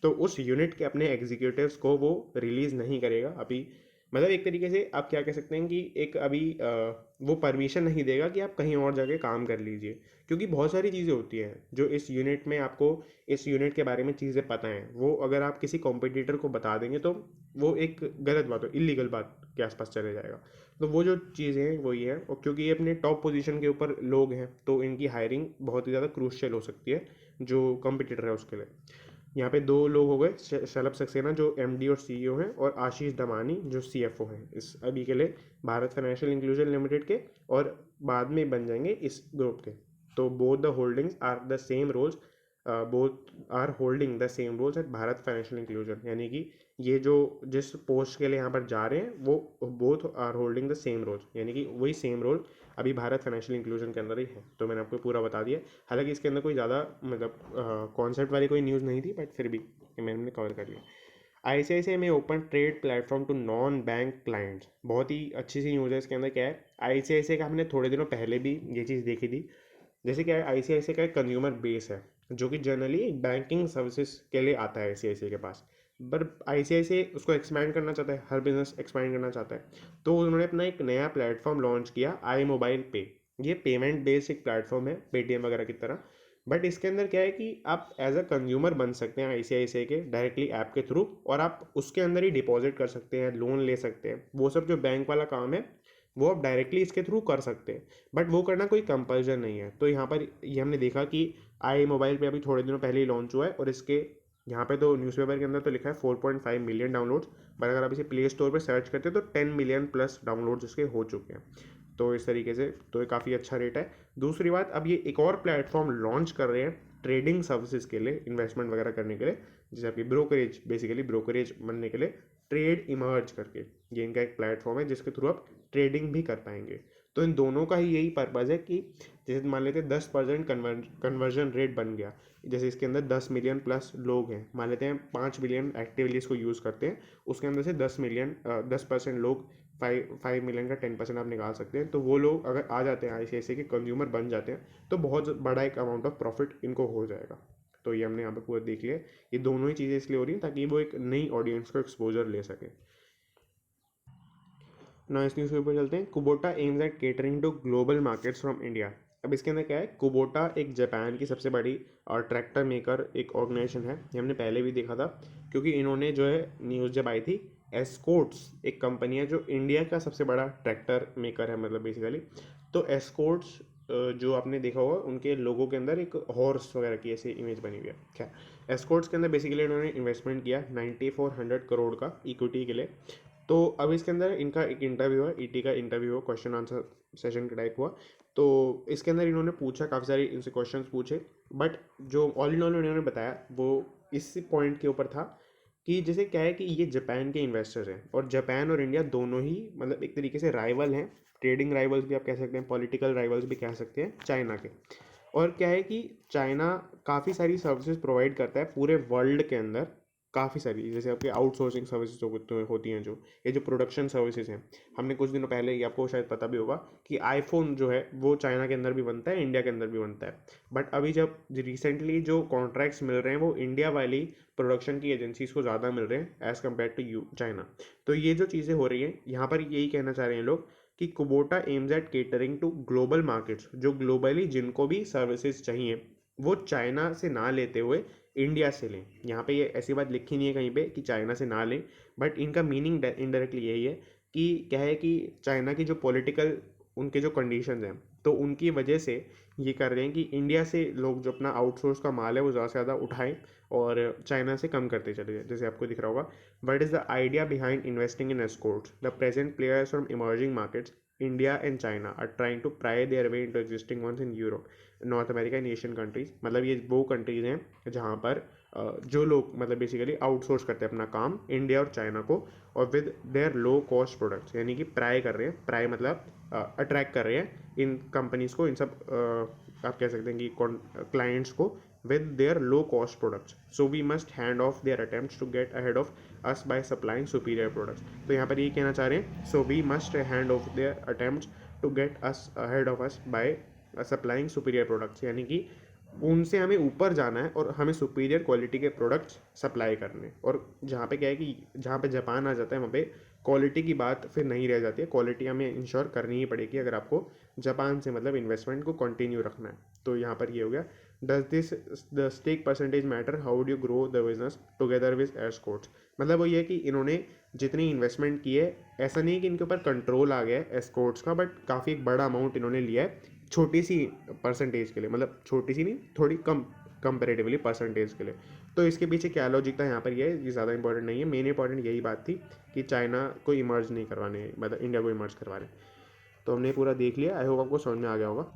तो उस यूनिट के अपने एग्जीक्यूटिव्स को वो रिलीज़ नहीं करेगा अभी। मतलब एक तरीके से आप क्या कह सकते हैं कि एक अभी वो परमिशन नहीं देगा कि आप कहीं और जाके काम कर लीजिए, क्योंकि बहुत सारी चीज़ें होती हैं जो इस यूनिट में, आपको इस यूनिट के बारे में चीज़ें पता हैं, वो अगर आप किसी कॉम्पिटिटर को बता देंगे तो वो एक गलत बात हो, इलीगल बात के आसपास चले जाएगा। तो वो जो चीज़ें हैं वो ये है, और क्योंकि ये अपने टॉप पोजीशन के ऊपर लोग हैं तो इनकी हायरिंग बहुत ही ज़्यादा क्रूशियल हो सकती है जो कॉम्पिटिटर है उसके लिए। यहाँ पे 2 लोग हो गए, शलभ सक्सेना जो MD और CEO हैं, और आशीष दमानी जो CFO हैं इस अभी के लिए भारत फाइनेंशियल इंक्लूजन लिमिटेड के, और बाद में बन जाएंगे इस ग्रुप के। तो both the holdings are the same roles, both are holding the same roles at Bharat financial inclusion, यानी कि ये जो जिस पोस्ट के लिए यहाँ पर जा रहे हैं वो both are holding the same roles, यानी कि वही सेम रोल अभी भारत फाइनेंशियल इंक्लूजन के अंदर ही है। तो मैंने आपको पूरा बता दिया। हालांकि इसके अंदर कोई ज़्यादा मतलब कॉन्सेप्ट वाली कोई न्यूज़ नहीं थी, बट फिर भी मैंने कवर कर लिया। ICICI में open trade platform to non bank clients, बहुत ही अच्छी सी न्यूज़ है। इसके अंदर क्या है, ICICI का हमने थोड़े दिनों पहले भी ये चीज़ देखी थी। जैसे क्या है, ICICI का एक कंज्यूमर बेस है जो कि जनरली बैंकिंग सर्विसेज के लिए आता है ICICI के पास, पर ICICI उसको एक्सपैंड करना चाहता है, हर बिजनेस एक्सपैंड करना चाहता है, तो उन्होंने अपना एक नया प्लेटफॉर्म लॉन्च किया, iMobile Pay। ये पेमेंट बेस्ड एक प्लेटफॉर्म है पेटीएम वगैरह की तरह, बट इसके अंदर क्या है कि आप एज अ कंज्यूमर बन सकते हैं ICICI के डायरेक्टली ऐप के थ्रू, और आप उसके अंदर ही डिपॉजिट कर सकते हैं, लोन ले सकते हैं, वो सब जो बैंक वाला काम है वो आप डायरेक्टली इसके थ्रू कर सकते हैं, बट वो करना कोई कंपल्जन नहीं है। तो यहाँ पर ये हमने देखा कि आई मोबाइल पे अभी थोड़े दिनों पहले ही लॉन्च हुआ है, और इसके यहाँ पे तो न्यूज़पेपर के अंदर तो लिखा है 4.5 मिलियन डाउनलोड्स, बट अगर आप इसे प्ले स्टोर पर सर्च करते हैं तो 10 मिलियन प्लस डाउनलोड्स इसके हो चुके हैं। तो इस तरीके से तो ये काफ़ी अच्छा रेट है। दूसरी बात, अब ये एक और प्लेटफॉर्म लॉन्च कर रहे हैं ट्रेडिंग सर्विसेज के लिए, इन्वेस्टमेंट वगैरह करने के लिए, जैसे आपकी ब्रोकरेज, बेसिकली ब्रोकरेज बनने के लिए, ट्रेड इमर्ज करके ये इनका एक प्लेटफॉर्म है जिसके थ्रू आप ट्रेडिंग भी कर पाएंगे। तो इन दोनों का ही यही पर्पज़ है कि जैसे मान लेते हैं 10% कन्वर्जन रेट बन गया, जैसे इसके अंदर 10 मिलियन प्लस लोग हैं, मान लेते हैं 5 मिलियन एक्टिवली इसको यूज़ करते हैं, उसके अंदर से 10% लोग 5 मिलियन का 10% आप निकाल सकते हैं। तो वो लोग अगर आ जाते हैं ICICI के कंज्यूमर बन जाते हैं तो बहुत बड़ा एक अमाउंट ऑफ प्रॉफिट इनको हो जाएगा। तो ये हमने यहाँ पे पूरा देख लिया। ये दोनों ही चीज़ें इसलिए हो रही हैं ताकि वो एक नई ऑडियंस को एक्सपोजर ले सके। ना इस न्यूज़ पेपर चलते हैं। Kubota aims at catering to global markets from India. अब इसके अंदर क्या है, कुबोटा एक जापान की सबसे बड़ी और ट्रैक्टर मेकर एक ऑर्गेनाइजेशन है, ये हमने पहले भी देखा था, क्योंकि इन्होंने जो है न्यूज़ जब आई थी, एस्कॉर्ट्स एक कंपनी है जो इंडिया का सबसे बड़ा ट्रैक्टर मेकर है, मतलब बेसिकली। तो एस्कॉर्ट्स जो आपने देखा होगा उनके लोगों के अंदर एक हॉर्स वगैरह की ऐसी इमेज बनी हुई है। क्या एस्कॉर्ट्स के अंदर बेसिकली इन्होंने इन्वेस्टमेंट किया 9400 करोड़ का इक्विटी के लिए। तो अब इसके अंदर इनका एक इंटरव्यू है, ET का इंटरव्यू है, क्वेश्चन आंसर सेशन का टाइप हुआ। तो इसके अंदर इन्होंने पूछा, काफ़ी सारे इनसे क्वेश्चंस पूछे, बट जो ऑल इन ऑल इन्होंने बताया वो इस पॉइंट के ऊपर था कि जैसे क्या है कि ये जापान के इन्वेस्टर्स हैं, और जापान और इंडिया दोनों ही मतलब एक तरीके से राइवल हैं, ट्रेडिंग राइवल्स भी आप कह सकते हैं, पॉलिटिकल राइवल्स भी कह सकते हैं चाइना के। और क्या है कि चाइना काफ़ी सारी सर्विसेज प्रोवाइड करता है पूरे वर्ल्ड के अंदर, काफ़ी सारी, जैसे आपके आउटसोर्सिंग सर्विसेज होती हैं, जो ये जो प्रोडक्शन सर्विसेज हैं। हमने कुछ दिनों पहले ही, आपको शायद पता भी होगा कि आईफोन जो है वो चाइना के अंदर भी बनता है, इंडिया के अंदर भी बनता है। बट अभी जब रिसेंटली जो कॉन्ट्रैक्ट्स मिल रहे हैं वो इंडिया वाली प्रोडक्शन की एजेंसीज को ज़्यादा मिल रहे हैं एज़ कम्पेयर टू चाइना। तो ये जो चीज़ें हो रही हैं यहाँ पर, यही कहना चाह रहे हैं लोग कि Kubota aims at catering to global markets, जो ग्लोबली जिनको भी सर्विसेज चाहिए वो चाइना से ना लेते हुए इंडिया से लें। यहाँ पे ये ऐसी बात लिखी नहीं है कहीं पे कि चाइना से ना लें, बट इनका मीनिंग इनडायरेक्टली यही है कि क्या है कि चाइना की जो पॉलिटिकल उनके जो कंडीशंस हैं, तो उनकी वजह से ये कर रहे हैं कि इंडिया से लोग जो अपना आउटसोर्स का माल है वो ज़्यादा से ज़्यादा उठाएं और चाइना से कम करते चले जाए। जैसे आपको दिख रहा होगा, what is the idea behind investing in Escorts, the present players from emerging markets India and China are trying to pry their way into existing ones in Europe, North America and Asian countries. मतलब ये वो countries हैं जहाँ पर जो लोग मतलब basically outsource करते हैं अपना काम इंडिया और चाइना को, और with their low cost products, यानी कि प्राई कर रहे हैं, प्राई मतलब अट्रैक्ट कर रहे हैं इन कंपनीज को, इन सब आप कह सकते हैं कि क्लाइंट्स को, with their low cost products. So we must hand off their attempts to get ahead of us by supplying superior products. तो यहाँ पर ये कहना चाह रहे हैं, so we must hand off their attempts to get us ahead of us by supplying superior products, यानी कि उनसे हमें ऊपर जाना है और हमें सुपीरियर क्वालिटी के प्रोडक्ट्स सप्लाई करने। और जहाँ पे क्या है कि जहाँ पे जापान आ जाता है वहाँ पे क्वालिटी की बात फिर नहीं रह जाती है, क्वालिटी हमें इंश्योर करनी ही पड़ेगी अगर आपको जापान से मतलब इन्वेस्टमेंट को कंटिन्यू रखना है। तो यहाँ पर ये हो गया, does this the stake percentage matter, how would you grow the business together with Escorts. मतलब वो ये है कि इन्होंने जितनी इन्वेस्टमेंट की है, ऐसा नहीं है कि इनके ऊपर कंट्रोल आ गया है एस्कॉर्ट्स का, बट काफ़ी एक बड़ा अमाउंट इन्होंने लिया है छोटी सी परसेंटेज के लिए, मतलब छोटी सी नहीं, थोड़ी कम कंपेरेटिवली परसेंटेज के लिए। तो इसके पीछे क्या लॉजिक था यहाँ पर, ये ज़्यादा इंपॉर्टेंट नहीं है, मेन इंपॉर्टेंट यही बात थी कि चाइना को इमर्ज नहीं करवाने, मतलब इंडिया को इमर्ज करवाने। तो हमने पूरा देख लिया, आई होप आपको समझ में आ गया होगा।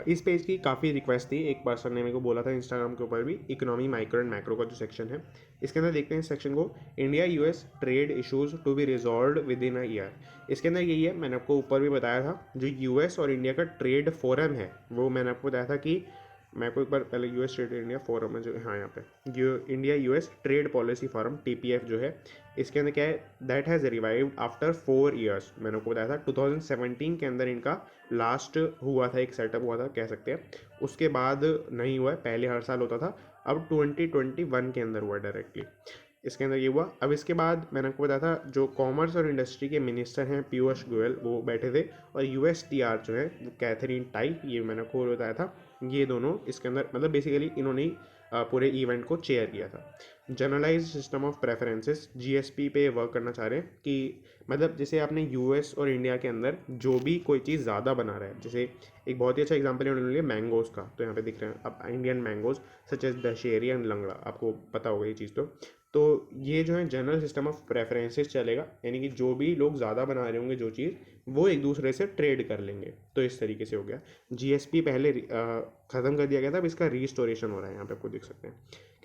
इस पेज की काफ़ी रिक्वेस्ट थी, एक पर्सन ने मेरे को बोला था इंस्टाग्राम के ऊपर भी, इकोनॉमी माइक्रो एंड मैक्रो का जो सेक्शन है इसके अंदर देखते हैं इस सेक्शन को, India US trade issues to be resolve within a year. इसके अंदर यही है, मैंने आपको ऊपर भी बताया था, जो US और इंडिया का ट्रेड फोरम है वो मैंने आपको बताया था कि मैं आपको एक बार पहले US ट्रेड इंडिया फोरम है जो, हाँ यहाँ पे India US trade policy forum TPF जो है, इसके अंदर क्या है, that has revived after 4 years. मैंने आपको बताया था 2017 के अंदर इनका लास्ट हुआ था, एक सेटअप हुआ था कह सकते हैं, उसके बाद नहीं हुआ है, पहले हर साल होता था, अब 2021 के अंदर हुआ डायरेक्टली। इसके अंदर ये हुआ। अब इसके बाद मैंने आपको बताया था जो कॉमर्स और इंडस्ट्री के मिनिस्टर हैं पीयूष गोयल वो बैठे थे, और USTR जो है वो कैथरीन टाई, ये मैंने आपको बताया था, ये दोनों इसके अंदर मतलब बेसिकली इन्होंने पूरे इवेंट को चेयर किया था। Generalise system of preferences, GSP पे वर्क करना चाह रहे हैं कि मतलब जैसे आपने यूएस और इंडिया के अंदर जो भी कोई चीज़ ज़्यादा बना रहा है, जैसे एक बहुत ही अच्छा एग्जांपल है उन्होंने लिया मैंगोज़ का, तो यहाँ पे दिख रहे हैं अब Indian mangoes such as Dasheri and Langra, आपको पता होगा ये चीज़। तो ये जो है जनरल सिस्टम ऑफ प्रेफरेंसेस चलेगा, यानी कि जो भी लोग ज़्यादा बना रहे होंगे जो चीज़, वो एक दूसरे से ट्रेड कर लेंगे। तो इस तरीके से हो गया। जीएसपी पहले ख़त्म कर दिया गया था, अब इसका रीस्टोरेशन हो रहा है, यहाँ पे आपको देख सकते हैं।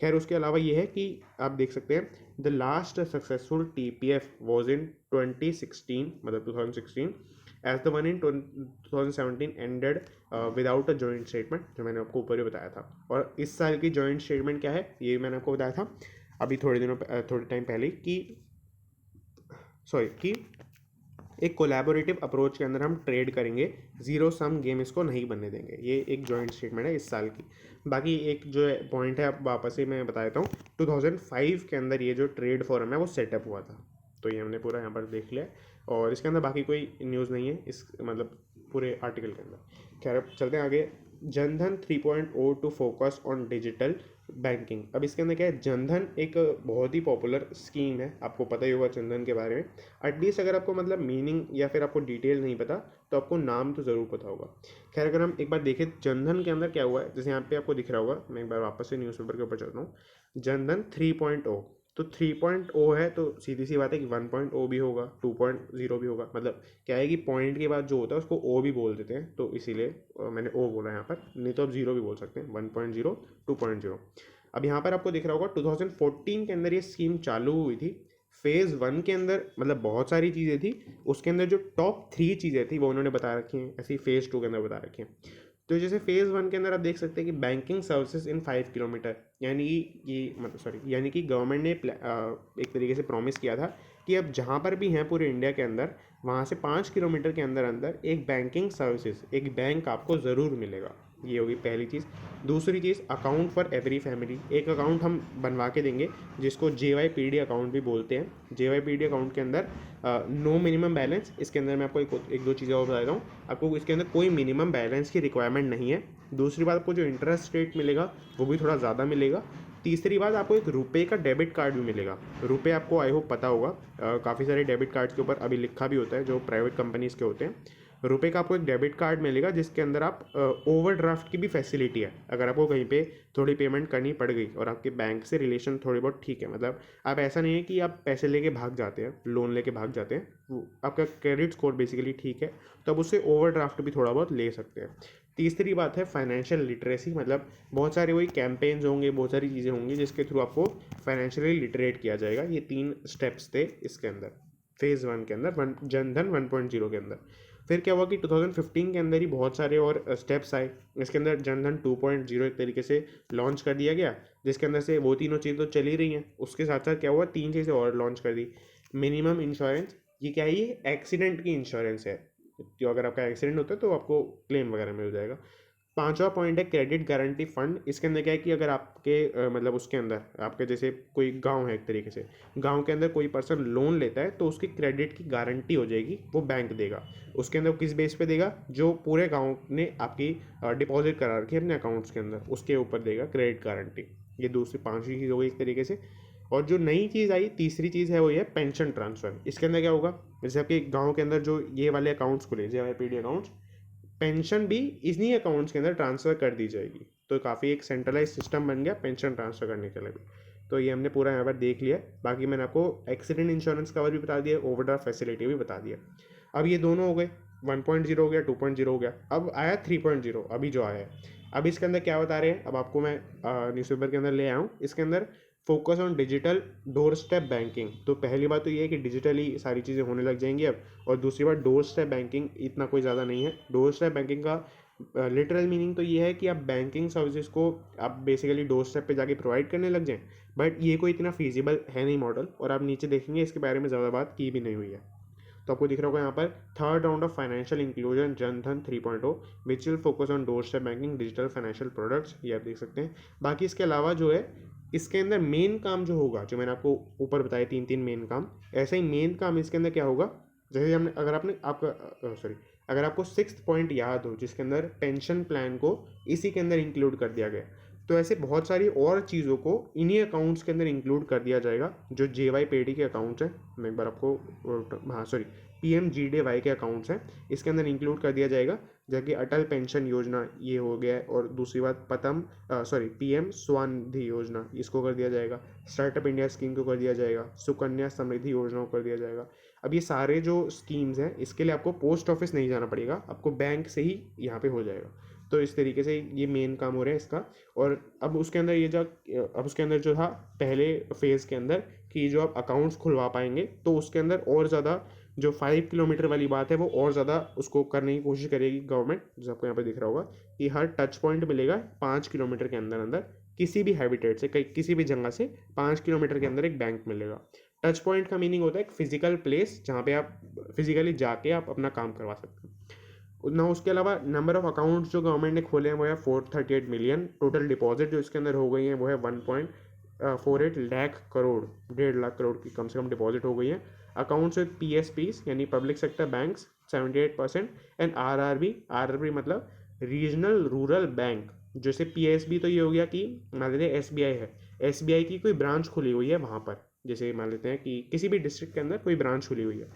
खैर उसके अलावा ये है कि आप देख सकते हैं the last successful TPF was in 2016, मतलब 2016, as the one in 2017 ended without a joint statement, जो मैंने आपको ऊपर ही बताया था। और इस साल की जॉइंट स्टेटमेंट क्या है ये मैंने आपको बताया था अभी थोड़े टाइम पहले कि एक कोलैबोरेटिव अप्रोच के अंदर हम ट्रेड करेंगे, जीरो सम गेम इसको नहीं बनने देंगे। ये एक जॉइंट स्टेटमेंट है इस साल की। बाकी एक जो है पॉइंट है, अब वापस से मैं बता देता हूँ, 2005 के अंदर ये जो ट्रेड फोरम है वो सेटअप हुआ था। तो ये हमने पूरा यहाँ पर देख लिया, और इसके अंदर बाकी कोई न्यूज़ नहीं है इस मतलब पूरे आर्टिकल के अंदर। खैर अब चलते हैं आगे। Jan Dhan 3.0 to focus on digital banking. अब इसके अंदर क्या है, जनधन एक बहुत ही पॉपुलर स्कीम है, आपको पता ही होगा जनधन के बारे में। एटलीस्ट अगर आपको मतलब मीनिंग या फिर आपको डिटेल नहीं पता तो आपको नाम तो ज़रूर पता होगा। खैर अगर हम एक बार देखें जनधन के अंदर क्या हुआ है, जैसे यहाँ पे आपको दिख रहा होगा, मैं एक बार वापस से न्यूज़पेपर के ऊपर चलता हूँ। जनधन 3.0, तो 3.0 है तो सीधी सी बात है कि 1.0 भी होगा, 2.0 भी होगा। मतलब क्या है कि पॉइंट के बाद जो होता है उसको ओ भी बोल देते हैं, तो इसीलिए मैंने ओ बोला यहाँ पर, नहीं तो आप जीरो भी बोल सकते हैं, 1.0, 2.0। अब यहाँ पर आपको दिख रहा होगा 2014 के अंदर ये स्कीम चालू हुई थी। फेज़ 1 के अंदर मतलब बहुत सारी चीज़ें थी, उसके अंदर जो टॉप 3 चीज़ें थी वो उन्होंने बता रखी हैं, ऐसी फेज़ 2 के अंदर बता रखी हैं। तो जैसे फेज़ 1 के अंदर आप देख सकते हैं कि बैंकिंग सर्विसेज इन 5 किलोमीटर, यानी कि मतलब यानी कि गवर्नमेंट ने एक तरीके से प्रॉमिस किया था कि अब जहाँ पर भी हैं पूरे इंडिया के अंदर, वहाँ से 5 किलोमीटर के अंदर अंदर एक बैंकिंग सर्विसेज, एक बैंक आपको ज़रूर मिलेगा। ये होगी पहली चीज़। दूसरी चीज़, अकाउंट फॉर एवरी फैमिली, एक अकाउंट हम बनवा के देंगे जिसको JYPD अकाउंट भी बोलते हैं। JYPD अकाउंट के अंदर नो मिनिमम बैलेंस, इसके अंदर मैं आपको एक दो चीज़ें और बता देता हूँ, आपको इसके अंदर कोई मिनिमम बैलेंस की रिक्वायरमेंट नहीं है। दूसरी बात, आपको जो इंटरेस्ट रेट मिलेगा वो भी थोड़ा ज़्यादा मिलेगा। तीसरी बात, आपको एक रुपए का डेबिट कार्ड भी मिलेगा। रुपए आपको आई होप पता होगा, काफ़ी सारे डेबिट कार्ड्स के ऊपर अभी लिखा भी होता है जो प्राइवेट कंपनीज़ के होते हैं। रुपए का आपको एक डेबिट कार्ड मिलेगा जिसके अंदर आप ओवरड्राफ्ट की भी फैसिलिटी है। अगर आपको कहीं पे थोड़ी पेमेंट करनी पड़ गई और आपके बैंक से रिलेशन थोड़ी बहुत ठीक है, मतलब आप ऐसा नहीं है कि आप पैसे लेके भाग जाते हैं, लोन लेके भाग जाते हैं, आपका क्रेडिट स्कोर बेसिकली ठीक है, तो आप उससे ओवरड्राफ्ट भी थोड़ा बहुत ले सकते हैं। तीसरी बात है फाइनेंशियल लिटरेसी, मतलब बहुत सारे वही कैंपेन्स होंगे, बहुत सारी चीज़ें होंगी जिसके थ्रू आपको फाइनेंशियली लिटरेट किया जाएगा। ये 3 स्टेप्स थे इसके अंदर, फेज़ 1 के अंदर, जनधन 1.0 के अंदर। फिर क्या हुआ कि 2015 के अंदर ही बहुत सारे और स्टेप्स आए। इसके अंदर जनधन 2.0 एक तरीके से लॉन्च कर दिया गया, जिसके अंदर से वो तीनों चीज़ें तो चल ही रही हैं। उसके साथ साथ क्या हुआ, 3 चीज़ें और लॉन्च कर दी। मिनिमम इंश्योरेंस, ये क्या है, ये एक्सीडेंट की इंश्योरेंस है, जो अगर आपका एक्सीडेंट होता है तो आपको क्लेम वगैरह मिल जाएगा। पांचवा पॉइंट है क्रेडिट गारंटी फंड। इसके अंदर क्या है कि अगर आपके मतलब उसके अंदर आपके जैसे कोई गांव है, एक तरीके से गांव के अंदर कोई पर्सन लोन लेता है तो उसकी क्रेडिट की गारंटी हो जाएगी, वो बैंक देगा। उसके अंदर किस बेस पे देगा, जो पूरे गांव ने आपकी डिपॉजिट करा रखी है अपने अकाउंट्स के अंदर, उसके ऊपर देगा क्रेडिट गारंटी। ये दूसरी पांचवी चीज़ हो गई एक तरीके से। और जो नई चीज़ आई, तीसरी चीज़ है, वो ये पेंशन ट्रांसफ़र। इसके अंदर क्या होगा, जैसे आपके गांव के अंदर जो ये वाले अकाउंट्स खुले, JYPD अकाउंट्स, पेंशन भी इन्हीं अकाउंट्स के अंदर ट्रांसफ़र कर दी जाएगी। तो काफ़ी एक सेंट्रलाइज सिस्टम बन गया पेंशन ट्रांसफ़र करने के लिए भी। तो ये हमने पूरा यहाँ पर देख लिया। बाकी मैंने आपको एक्सीडेंट इंश्योरेंस कवर भी बता दिया, ओवरड्राफ्ट फैसिलिटी भी बता दिया। अब ये दोनों हो गए, 1.0 हो गया, 2.0 हो गया। अब आया 3.0, अभी जो आया है। अब इसके अंदर क्या बता रहे हैं, अब आपको मैं न्यूज़पेपर के अंदर ले आया हूँ। इसके अंदर focus on digital door step banking. तो पहली बात तो ये है कि डिजिटली सारी चीज़ें होने लग जाएंगी अब। और दूसरी बात, डोर स्टेप बैंकिंग इतना कोई ज़्यादा नहीं है। डोर स्टेप बैंकिंग का लिटरल मीनिंग तो ये है कि आप बैंकिंग सर्विसेज को आप बेसिकली डोर स्टेप पे जाके प्रोवाइड करने लग जाएं। बट ये कोई इतना फीजिबल है नहीं मॉडल, और आप नीचे देखेंगे इसके बारे में ज़्यादा बात की भी नहीं हुई है। तो आपको दिख रहा होगा यहाँ पर third round of financial inclusion Jan Dhan 3.0 which will focus on door step banking digital financial products, ये आप देख सकते हैं। बाकी इसके अलावा जो है इसके अंदर मेन काम जो होगा, जो मैंने आपको ऊपर बताया 3 मेन काम, ऐसे ही मेन काम इसके अंदर क्या होगा, जैसे हमने अगर आपको 6th पॉइंट याद हो जिसके अंदर पेंशन प्लान को इसी के अंदर इंक्लूड कर दिया गया। तो ऐसे बहुत सारी और चीज़ों को इन्हीं अकाउंट्स के अंदर इंक्लूड कर दिया जाएगा। जो JYPD के अकाउंट्स हैं, मैं एक बार आपको, हाँ सॉरी, PMGDY के अकाउंट्स हैं, इसके अंदर इंक्लूड कर दिया जाएगा। जबकि अटल पेंशन योजना ये हो गया है, और दूसरी बात PM स्वनिधि योजना, इसको कर दिया जाएगा। स्टार्टअप इंडिया स्कीम को कर दिया जाएगा। सुकन्या समृद्धि योजना को कर दिया जाएगा। अब ये सारे जो स्कीम्स हैं, इसके लिए आपको पोस्ट ऑफिस नहीं जाना पड़ेगा, आपको बैंक से ही यहाँ पे हो जाएगा। तो इस तरीके से ये मेन काम हो रहा है इसका। और अब उसके अंदर जो था पहले फेज़ के अंदर, कि जो आप अकाउंट्स खुलवा पाएंगे, तो उसके अंदर और ज़्यादा जो 5 किलोमीटर वाली बात है वो और ज़्यादा उसको करने की कोशिश करेगी गवर्नमेंट। जैसे आपको यहाँ पे दिख रहा होगा कि हर टच पॉइंट मिलेगा 5 किलोमीटर के अंदर अंदर, किसी भी हैबिटेट से, किसी भी जगह से 5 किलोमीटर के अंदर एक बैंक मिलेगा। टच पॉइंट का मीनिंग होता है एक फिजिकल प्लेस जहाँ पे आप फिजिकली जाके आप अपना काम करवा सकते हैं ना। उसके अलावा नंबर ऑफ अकाउंट्स जो गवर्नमेंट ने खोले हैं वो है 438 मिलियन। टोटल डिपॉजिट जो इसके अंदर हो गई है वो है 1.48 लाख करोड़, 1.5 लाख करोड़ की कम से कम डिपॉजिट हो गई है। अकाउंट्स विद PSPs यानी public sector banks 78%, and RRB मतलब रीजनल रूरल बैंक। जैसे PSB तो ये हो गया कि मान लेते हैं SBI है, SBI की कोई ब्रांच खुली हुई है वहाँ पर, जैसे मान लेते हैं कि किसी भी डिस्ट्रिक्ट के अंदर कोई ब्रांच खुली हुई है।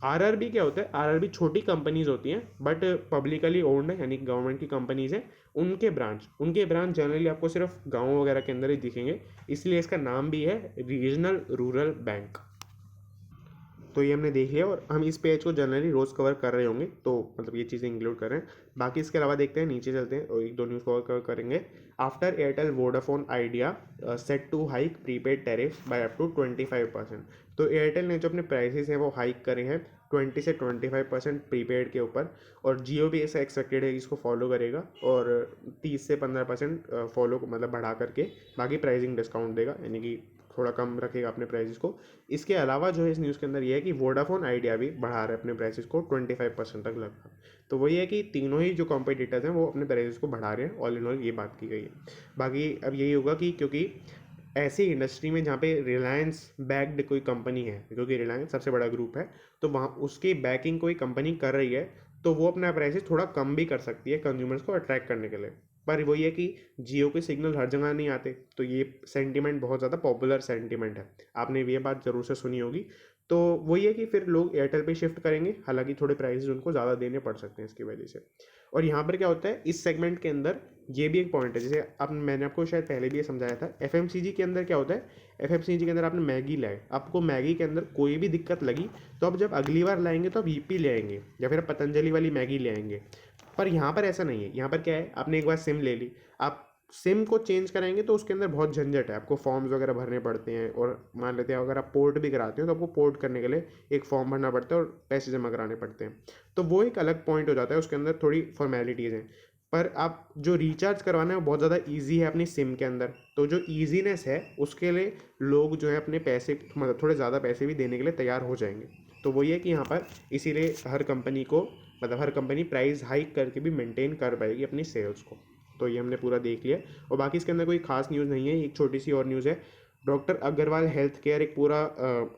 RRB क्या होता है, RRB छोटी कंपनीज होती हैं बट पब्लिकली ओन्ड है, यानी गवर्नमेंट की कंपनीज हैं। उनके ब्रांच जनरली आपको सिर्फ गाँव वगैरह के अंदर ही दिखेंगे, इसलिए इसका नाम भी है रीजनल रूरल बैंक। तो ये हमने देख लिया, और हम इस पेज को जनरली रोज़ कवर कर रहे होंगे, तो मतलब ये चीज़ें इंक्लूड कर रहे हैं। बाकी इसके अलावा देखते हैं, नीचे चलते हैं और एक दो न्यूज़ कवर करेंगे। After Airtel Vodafone Idea set to hike prepaid tariff by up to 25%। तो एयरटेल ने जो अपने प्राइसेस हैं वो हाइक करे हैं 20 से 25% प्रीपेड के ऊपर, और जियो भी ऐसा एक्सपेक्टेड है कि इसको फॉलो करेगा, और 30 से 15% फॉलो मतलब बढ़ा करके बाकी प्राइसिंग डिस्काउंट देगा, यानी कि थोड़ा कम रखेगा अपने प्राइसेस को। इसके अलावा जो है इस न्यूज़ के अंदर ये है कि वोडाफोन आइडिया भी बढ़ा रहा है अपने प्राइसेस को 25% तक लगभग। तो वही है कि तीनों ही जो कॉम्पिटिटर्स हैं वो अपने प्राइसेस को बढ़ा रहे हैं, ऑल इन ऑल ये बात की गई है। बाकी अब यही होगा कि क्योंकि ऐसी इंडस्ट्री में जहाँ पे रिलायंस बैक्ड कोई कंपनी है, क्योंकि रिलायंस सबसे बड़ा ग्रुप है, तो वहाँ उसकी बैकिंग कोई कंपनी कर रही है, तो वो अपना प्राइसेस थोड़ा कम भी कर सकती है कंज्यूमर्स को अट्रैक्ट करने के लिए। पर वही है कि जियो के सिग्नल हर जगह नहीं आते, तो ये सेंटीमेंट बहुत ज़्यादा पॉपुलर सेंटीमेंट है, आपने ये बात ज़रूर से सुनी होगी। तो वही है कि फिर लोग एयरटेल पे शिफ्ट करेंगे, हालांकि थोड़े प्राइसेस उनको ज़्यादा देने पड़ सकते हैं इसकी वजह से। और यहाँ पर क्या होता है इस सेगमेंट के अंदर, ये भी एक पॉइंट है, जैसे अब मैंने आपको शायद पहले भी ये समझाया था, FMCG के अंदर क्या होता है, FMCG के अंदर आपने मैगी लाए, आपको मैगी के अंदर कोई भी दिक्कत लगी, तो आप जब अगली बार लाएंगे तो आप यूपी ले आएंगे या फिर पतंजलि वाली मैगी ले आएंगे। पर यहाँ पर ऐसा नहीं है, यहाँ पर क्या है, आपने एक बार सिम ले ली, आप सिम को चेंज कराएंगे तो उसके अंदर बहुत झंझट है, आपको फॉर्म्स वगैरह भरने पड़ते हैं, और मान लेते हैं अगर आप पोर्ट भी कराते हो तो आपको पोर्ट करने के लिए एक फॉर्म भरना पड़ता है और पैसे जमा कराने पड़ते हैं। तो वो एक अलग पॉइंट हो जाता है, उसके अंदर थोड़ी फॉर्मेलिटीज़ हैं। पर आप जो रिचार्ज करवाना है वो बहुत ज़्यादा ईजी है अपनी सिम के अंदर, तो जो ईजीनेस है उसके लिए लोग जो है अपने पैसे मतलब थोड़े ज़्यादा पैसे भी देने के लिए तैयार हो जाएंगे। तो वही है कि यहाँ पर इसीलिए हर कंपनी को मतलब हर कंपनी प्राइस हाइक करके भी मेंटेन कर पाएगी अपनी सेल्स को। तो ये हमने पूरा देख लिया, और बाकी इसके अंदर कोई खास न्यूज़ नहीं है। एक छोटी सी और न्यूज़ है, डॉक्टर अग्रवाल हेल्थ केयर एक पूरा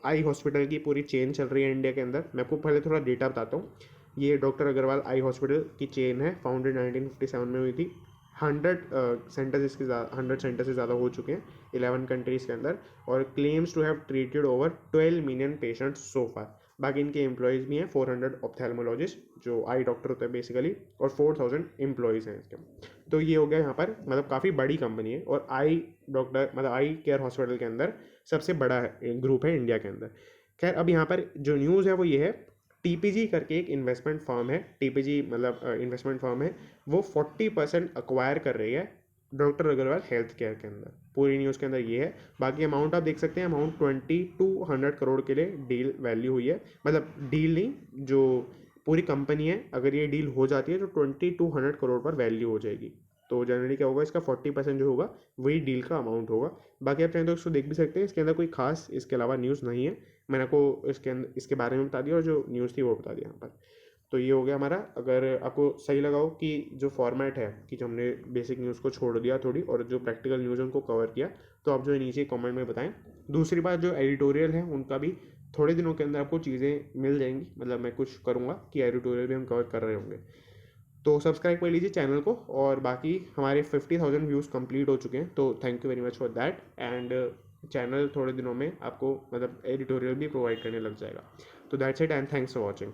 आई हॉस्पिटल की पूरी चेन चल रही है इंडिया के अंदर। मैं आपको पहले थोड़ा डेटा बताता हूँ। ये डॉक्टर अग्रवाल आई हॉस्पिटल की चेन है, फाउंडेड 1957 में हुई थी। 100 सेंटर से ज़्यादा हो चुके हैं 11 कंट्रीज़ के अंदर, और claims to have treated over 12 million patients so far. बाकी इनके एम्प्लॉयज़ भी हैं 400 ऑप्थेल्मोलॉजिस्ट जो आई डॉक्टर होते हैं बेसिकली, और 4000 एम्प्लॉयज़ हैं इसके। तो ये हो गया यहाँ पर, मतलब काफ़ी बड़ी कंपनी है, और आई डॉक्टर मतलब आई केयर हॉस्पिटल के अंदर सबसे बड़ा ग्रुप है इंडिया के अंदर। खैर अब यहाँ पर जो न्यूज़ है वो ये है, TPG करके एक इन्वेस्टमेंट फर्म है, TPG मतलब इन्वेस्टमेंट फर्म है, वो 40% अक्वायर कर रही है डॉक्टर अग्रवाल हेल्थ केयर के अंदर। पूरी न्यूज़ के अंदर ये है। बाकी अमाउंट आप देख सकते हैं, अमाउंट 2200 करोड़ के लिए डील वैल्यू हुई है, मतलब डील नहीं, जो पूरी कंपनी है, अगर ये डील हो जाती है तो 2200 करोड़ पर वैल्यू हो जाएगी। तो जनरली क्या होगा, इसका 40% जो होगा वही डील का अमाउंट होगा। बाकी आप चाहें तो इसको देख भी सकते हैं, इसके अंदर कोई खास इसके अलावा न्यूज़ नहीं है। मैंने आपको इसके अंदर इसके बारे में बता दिया, और जो न्यूज़ थी वो बता दिया यहाँ पर। तो ये हो गया हमारा। अगर आपको सही लगा हो कि जो फॉर्मेट है कि जो हमने बेसिक न्यूज़ को छोड़ दिया थोड़ी, और जो प्रैक्टिकल न्यूज़ है उनको कवर किया, तो आप जो है नीचे कमेंट में बताएं। दूसरी बात, जो एडिटोरियल है उनका भी थोड़े दिनों के अंदर आपको चीज़ें मिल जाएंगी, मतलब मैं कुछ करूँगा कि एडिटोरियल भी हम कवर कर रहे होंगे। तो सब्सक्राइब कर लीजिए चैनल को, और बाकी हमारे 50,000 व्यूज़ कंप्लीट हो चुके हैं, तो thank you very much for that. And channel थोड़े दिनों में आपको मतलब एडिटोरियल भी प्रोवाइड करने लग जाएगा। तो that's it and thanks for watching.